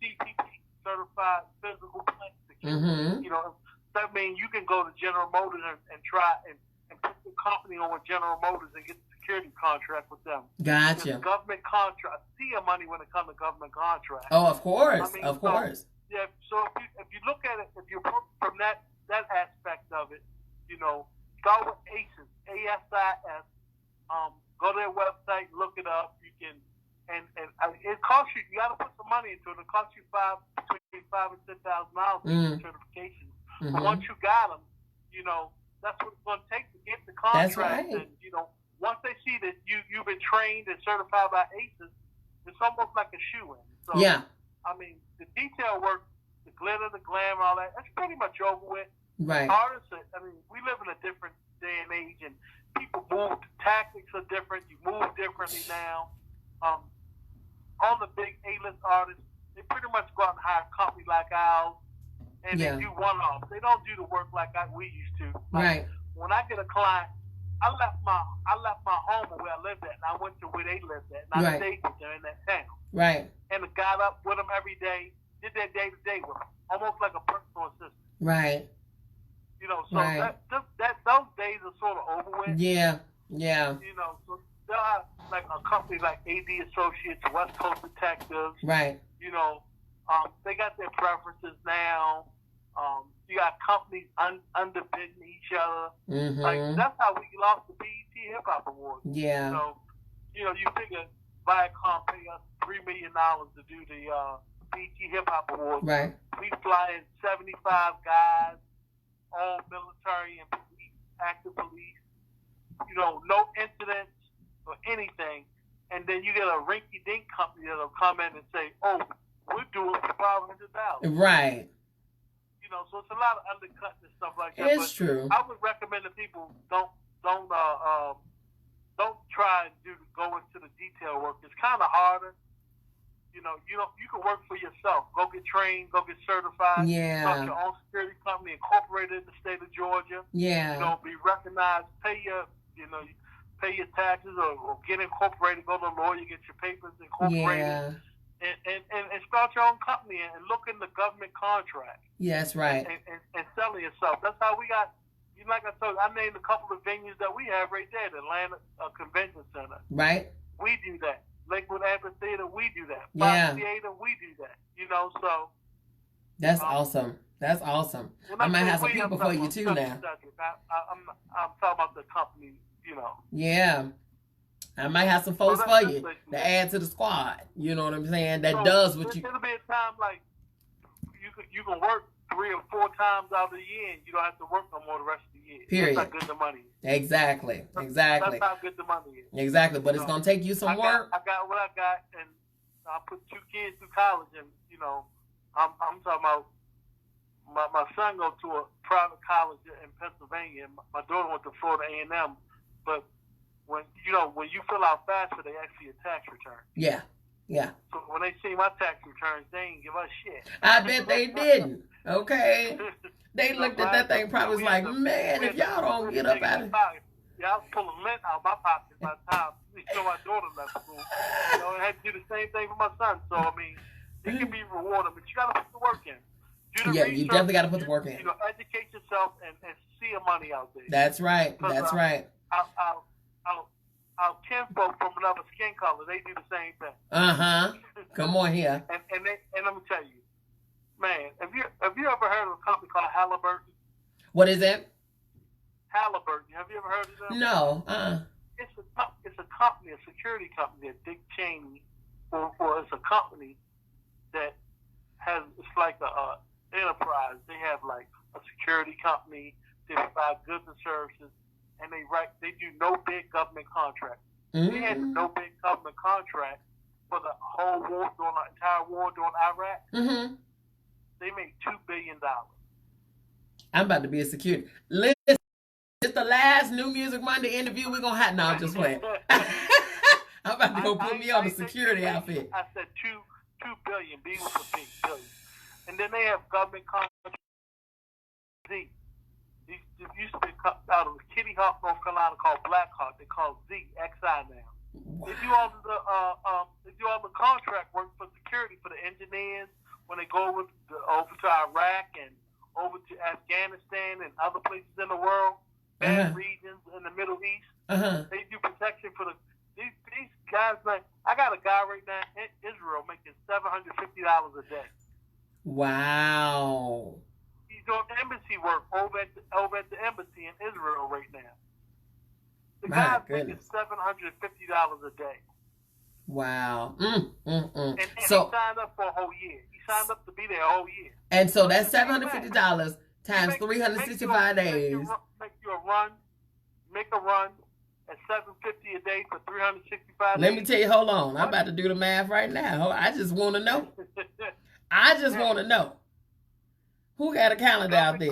CPP, Certified Physical Plant Security. You know, that means you can go to General Motors and try and put the company on with General Motors and get the security contract with them. Gotcha. It's government contract. I see your money when it comes to government contracts. Oh, of course, of course. Yeah. So if you look at it, if you look from that aspect of it, you know, start with ACES, ASIS. Go to their website, look it up. You can, and it costs you. You got to put some money into it. It costs you between $5,000 and $10,000 for certifications. But once you got them, you know, that's what it's going to take to get the contract. That's right. And, you know, once they see that you've been trained and certified by ACES, it's almost like a shoe-in. So, I mean, the detail work, the glitter, the glam, all that, that's pretty much over with. Right. Artists, I mean, we live in a different day and age, and people move, tactics are different, you move differently now. All the big A-list artists, They pretty much go out and hire a company like ours, and they do one-offs. They don't do the work like we used to. Right. When I get a client, I left my home where I lived at, and I went to where they lived at, and I stayed with them in that town. Right. And I got up with them every day, did that day-to-day with them, almost like a personal assistant. Right. You know, so those days are sort of over with. Yeah. Yeah. You know, so there are like a company like AD Associates, West Coast Detectives. Right. You know, they got their preferences now. You got companies underbidding each other. Mm-hmm. Like that's how we lost the BET Hip Hop Award. Yeah. So, you know, you figure Viacom pay us $3 million to do the BET Hip Hop Award. Right. We fly in 75 guys, all military and police, active police. You know, no incidents or anything. And then you get a rinky-dink company that'll come in and say, "Oh, we'll do it for $500." Right. You know, so it's a lot of undercuts and stuff like that. It's true. I would recommend that people don't try and go into the detail work. It's kind of harder. You know, you can work for yourself. Go get trained. Go get certified. Yeah. Start your own security company, incorporated in the state of Georgia. Yeah. You know, be recognized. Pay your taxes or get incorporated. Go to a lawyer, get your papers incorporated. Yeah. And start your own company and look in the government contract. Yes, right. And selling yourself. That's how we got. Like I told you, I named a couple of venues that we have right there, the Atlanta Convention Center. Right. We do that. Lakewood Amphitheater, we do that. Yeah. Fox Theater, we do that. You know, so. That's awesome. That's awesome. I might have some people for you too now. I'm talking about the company, you know. Yeah. I might have some folks for you to add to the squad. You know what I'm saying? That does what you. It'll be a time like you can work 3 or 4 times out of the year, and you don't have to work no more the rest of the year. Period. That's how good the money is. Exactly. Exactly. That's how good the money is. Exactly. But it's gonna take you some work. I got what I got, and I put 2 kids through college, and you know, I'm talking about my son goes to a private college in Pennsylvania, and my daughter went to Florida A&M, but. When you fill out FAFSA, they ask for your tax return. Yeah, yeah. So when they see my tax returns, they ain't give us shit. I bet they didn't. Okay. They looked at that thing, probably was like, man, if y'all don't get up out of here. Yeah, I was pulling lint out of my pocket by the time my daughter left school. You know, I had to do the same thing for my son. So I mean, it can be rewarding, but you got to put the work in. You definitely got to put the work in. You know, educate yourself and see your money out there. That's right. That's right. Our kinfolk from another skin color, they do the same thing. Come on here. And let me tell you, man, have you ever heard of a company called Halliburton? What is it? Halliburton. Have you ever heard of them? No. It's a company, a security company that Dick Cheney, or it's a company that has, it's like a enterprise. They have like a security company. They provide goods and services. And they do no big government contract. They had no big government contract for the whole war, during the entire war during Iraq. They made $2 billion. I'm about to be a security. Listen, it's the last New Music Monday interview we're gonna have. No, I'm just playing. I'm about to go put me on the security outfit. I said $2 billion. B was a big billion. And then they have government contracts. It used to be out of Kitty Hawk, North Carolina, called Black Hawk. They call ZXI now. Wow. They do all the contract work for security for the engineers when they go over to Iraq and over to Afghanistan and other places in the world, bad regions in the Middle East. They do protection for these guys. Like I got a guy right now in Israel making $750 a day. Wow. Doing embassy work over at the embassy in Israel right now. The guy's making $750 a day. Wow. And so he signed up for a whole year. He signed up to be there a whole year. And so that's $750 times 365 days. Make a run at $750 a day for 365 days. Let me tell you, hold on. I'm about to do the math right now. I just want to know. I just want to know. Who got a calendar out there?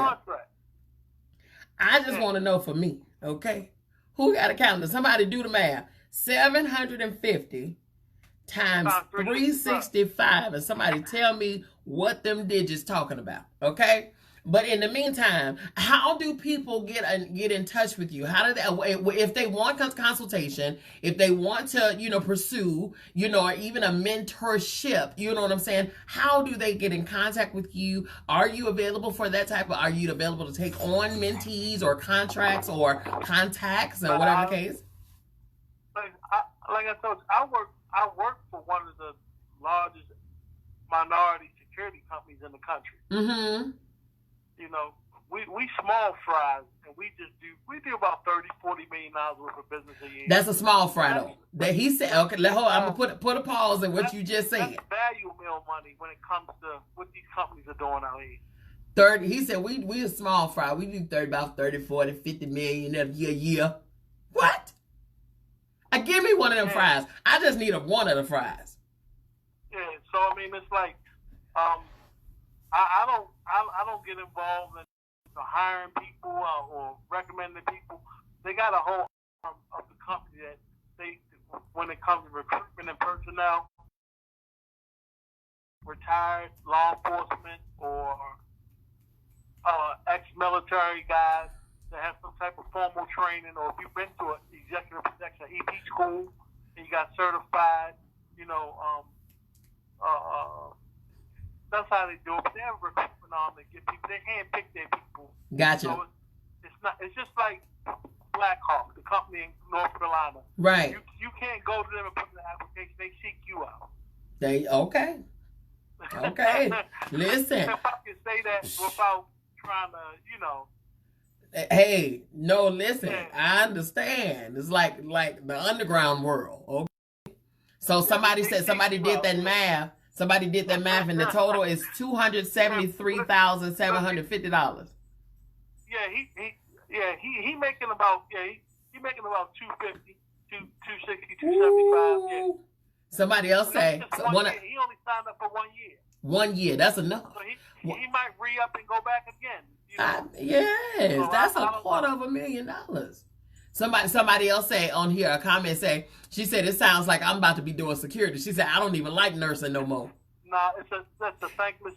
I just want to know for me, okay? Who got a calendar? Somebody do the math. 750 times 365, and somebody tell me what them digits talking about, okay? But in the meantime, how do people get in touch with you? How do they, if they want consultation, if they want to, pursue, or even a mentorship, you know what I'm saying? How do they get in contact with you? Are you available for that are you available to take on mentees or contracts or contacts or whatever the case? Like I told you, I work for one of the largest minority security companies in the country. Mm-hmm. We small fries, and we do about $30-40 million worth of business a year. That's a small fry though. That he said, okay, hold on, I'm gonna put a pause in what you just said. That's value meal money when it comes to what these companies are doing out here. 30, he said we a small fry. We do about 30, 40, 50 million a year. What? Give me one of them fries. I just need one of the fries. Yeah, so I mean it's like I don't get involved in hiring people or recommending people. They got a whole arm of the company that they, when it comes to recruitment and personnel, retired law enforcement or ex-military guys that have some type of formal training, or if you've been to an executive protection EP school and you got certified, that's how they do it. But they have a recruitment arm that get people. They handpick their people. Gotcha. So it's just like Blackhawk, the company in North Carolina. Right. You can't go to them and put in the application. They seek you out. Okay. Listen. If I can say that without trying to, Hey, no, listen. Yeah. I understand. It's like the underground world. Okay. So somebody did that math. Somebody did that math, and the total is $273,750. He making about he making about 250, 260, 275. Yeah. Somebody else say he only signed up for 1 year. 1 year, that's enough. So he might re-up and go back again. Yes, so that's $250,000. Somebody else say on here, a comment say, she said, it sounds like I'm about to be doing security. She said, I don't even like nursing no more. Nah, it's a thankless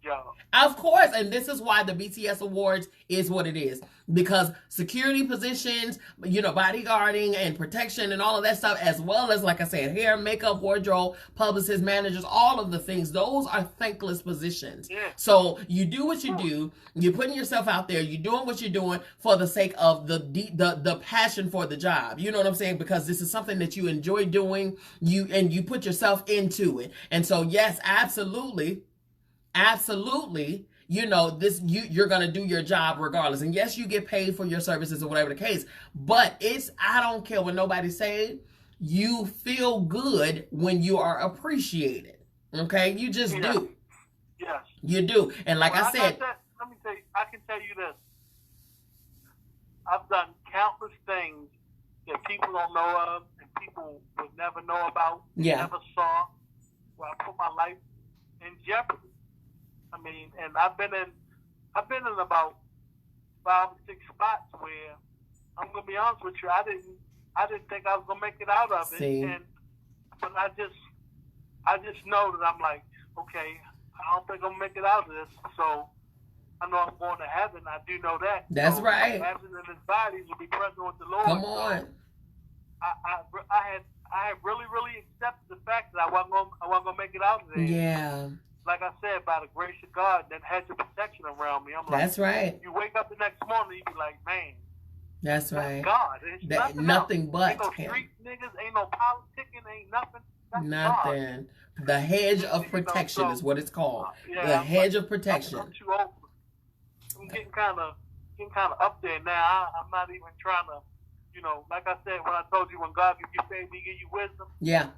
job. Of course, and this is why the BTS Awards is what it is. Because security positions, bodyguarding and protection and all of that stuff, as well as, like I said, hair, makeup, wardrobe, publicists, managers, all of the things, those are thankless positions. Yeah. So you do what you do, you're putting yourself out there, you're doing what you're doing for the sake of the passion for the job. You know what I'm saying? Because this is something that you enjoy doing, you put yourself into it. And so, yes, absolutely. You're going to do your job regardless. And yes, you get paid for your services or whatever the case. But I don't care what nobody says. You feel good when you are appreciated. Okay? You just do. Yes. You do. And like I said. Let me tell you, I can tell you this. I've done countless things that people don't know of and people would never know about, never saw, where I put my life in jeopardy. I mean, and I've been in about 5 or 6 spots where I'm gonna be honest with you, I didn't think I was gonna make it out of it. But I just know that I'm like, okay, I don't think I'm gonna make it out of this. So I know I'm going to heaven. I do know that. That's right. Absent in his bodies will be present with the Lord. Come on. So I had really accepted the fact that I wasn't gonna make it out of there. Yeah. Like I said, by the grace of God, that had your protection around me. I'm like, that's right. You wake up the next morning, you be like, man. That's right. God. It's nothing but ain't no street niggas, ain't no politicking, ain't nothing. Nothing. God. The hedge of protection is what it's called. The hedge of protection. I'm too old. I'm getting kind of up there now. I'm not even trying to, like I said, when I told you, when God gives you faith, He gives you wisdom. Yeah.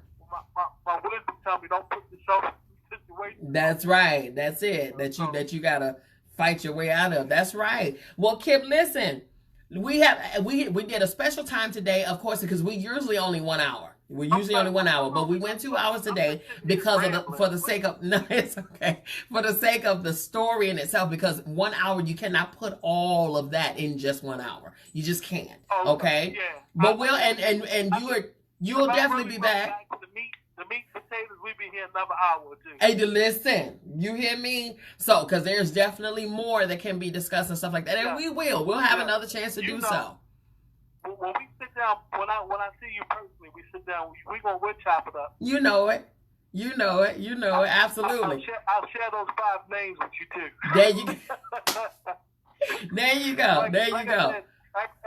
My wisdom tell me don't put yourself in situations. That's right. That's it. That you gotta fight your way out of. That's right. Well, Kip, listen. We did a special time today, of course, because we usually only 1 hour. We're usually only 1 hour, but we went 2 hours today because for the sake of the story in itself, because 1 hour, you cannot put all of that in just 1 hour. You just can't. Okay? Yeah. But you'll definitely be back. The the meat and potatoes, we be here another hour or two. Hey, listen, you hear me? So, because there's definitely more that can be discussed and stuff like that, and we will. We'll have another chance to do so. When we sit down, when I see you personally, we sit down. We'll chop it up. You know it. You know it. You know it. Absolutely. I'll share those 5 names with you too. There you go. There you go. There you go.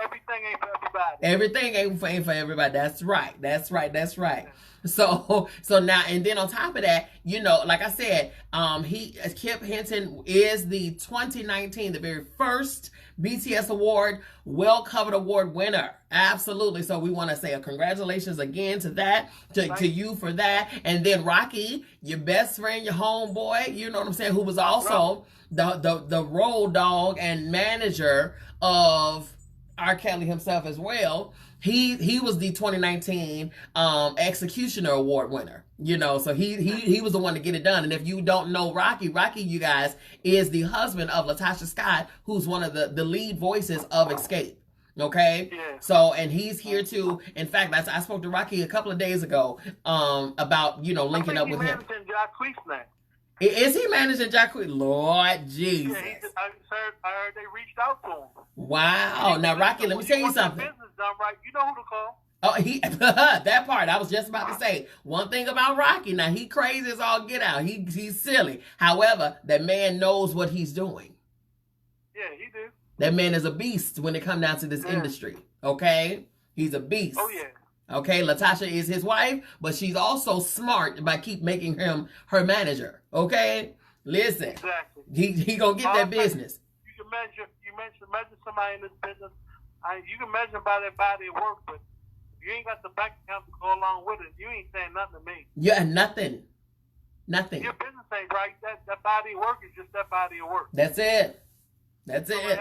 Everything ain't for everybody. Everything ain't for everybody. That's right. That's right. That's right. So now, and then on top of that, you know, like I said, Kip Hinton is the 2019, the very first BTS award, well-covered award winner. Absolutely. So we want to say a congratulations again to that, to you for that. And then Rocky, your best friend, your homeboy, you know what I'm saying, who was also the road dog and manager of R. Kelly himself as well. He was the 2019 Executioner Award winner. You know, so he was the one to get it done. And if you don't know Rocky, you guys, is the husband of Latasha Scott, who's one of the lead voices of Escape. Okay? Yeah. So, and he's here too. In fact, I spoke to Rocky a couple of days ago about, you know, linking up with him. Is he managing Jacquees? Lord Jesus. Yeah, I heard they reached out to him. Wow. Now, Rocky, let me tell you something. Business done right, you know who to call. Oh, that part. I was just about to say. One thing about Rocky, now he crazy as all get out. He's silly. However, that man knows what he's doing. Yeah, he do. That man is a beast when it comes down to this industry. Okay? He's a beast. Oh, yeah. Okay, Latasha is his wife, but she's also smart by keep making him her manager. Okay? Listen. Exactly. He gonna get that business. You can measure somebody in this business. You can measure by their body of work, but if you ain't got the bank account to go along with it, you ain't saying nothing to me. Yeah, nothing. Nothing. Your business ain't right. That body of work is just that body of work. That's it. That's it.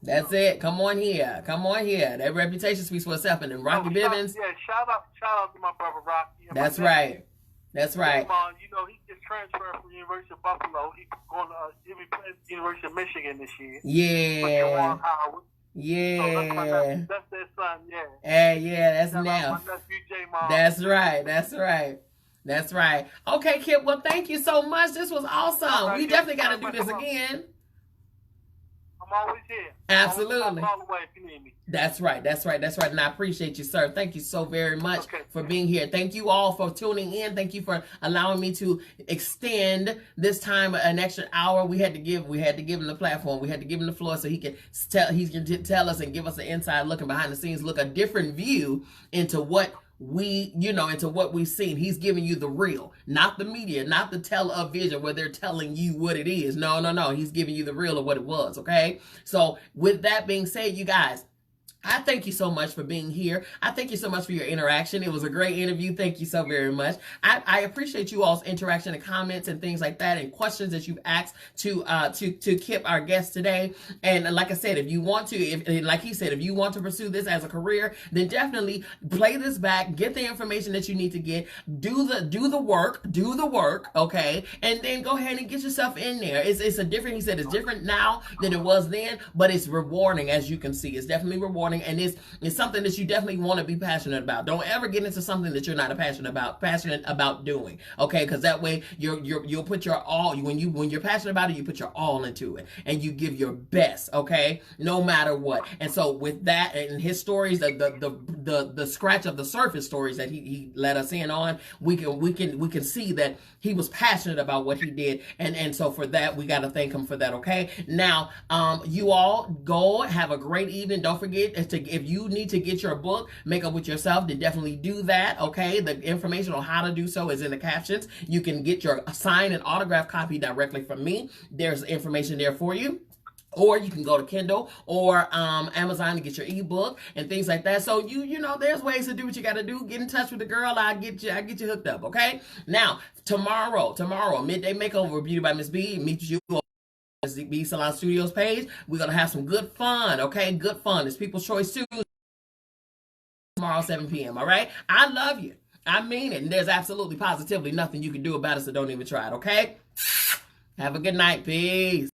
That's it. Come on here. Come on here. That reputation speaks for itself. And then Rocky Bivens. Yeah, shout out to my brother Rocky. That's right. That's right. You know, he just transferred from the University of Buffalo. He'll be playing at the University of Michigan this year. Yeah. Yeah. So that's their son, yeah. Yeah, that's now. My nephew J-Mom. That's right. That's right. That's right. Okay, Kip. Well, thank you so much. This was awesome. We definitely got to do this again. I'm always here. Absolutely. Call away if you need me. That's right. That's right. That's right. And I appreciate you, sir. Thank you so very much for being here. Thank you all for tuning in. Thank you for allowing me to extend this time an extra hour. We had to give him the platform. We had to give him the floor so he can tell us and give us an inside look and behind the scenes look, a different view into what into what we've seen. He's giving you the real, not the media, not the television where they're telling you what it is. No. He's giving you the real of what it was. Okay. So with that being said, you guys, I thank you so much for being here. I thank you so much for your interaction. It was a great interview. Thank you so very much. I appreciate you all's interaction and comments and things like that and questions that you've asked to Kip, our guest today. And like I said, if you want to, like he said, if you want to pursue this as a career, then definitely play this back, get the information that you need to get, do the work, okay? And then go ahead and get yourself in there. It's he said it's different now than it was then, but it's rewarding, as you can see. It's definitely rewarding. And it's something that you definitely want to be passionate about. Don't ever get into something that you're not passionate about doing. Okay, because that way you'll put your all. When you're passionate about it, you put your all into it and you give your best. Okay, no matter what. And so with that and his stories, the scratch of the surface stories that he let us in on, we can see that he was passionate about what he did. And so for that, we got to thank him for that. Okay, now you all go have a great evening. Don't forget, if you need to get your book, Make Up With Yourself, then definitely do that, okay? The information on how to do so is in the captions. You can get your signed and autographed copy directly from me. There's information there for you. Or you can go to Kindle or Amazon to get your ebook and things like that. So you know, there's ways to do what you got to do. Get in touch with the girl. I get you hooked up, okay? Now, tomorrow, Midday Makeover, Beauty by MzBee. Meet you on MzBee Salon Studios page. We're going to have some good fun, okay? Good fun. It's People's Choice Tuesday. Tomorrow, 7 p.m., all right? I love you. I mean it. And there's absolutely positively nothing you can do about it, so don't even try it, okay? Have a good night. Peace.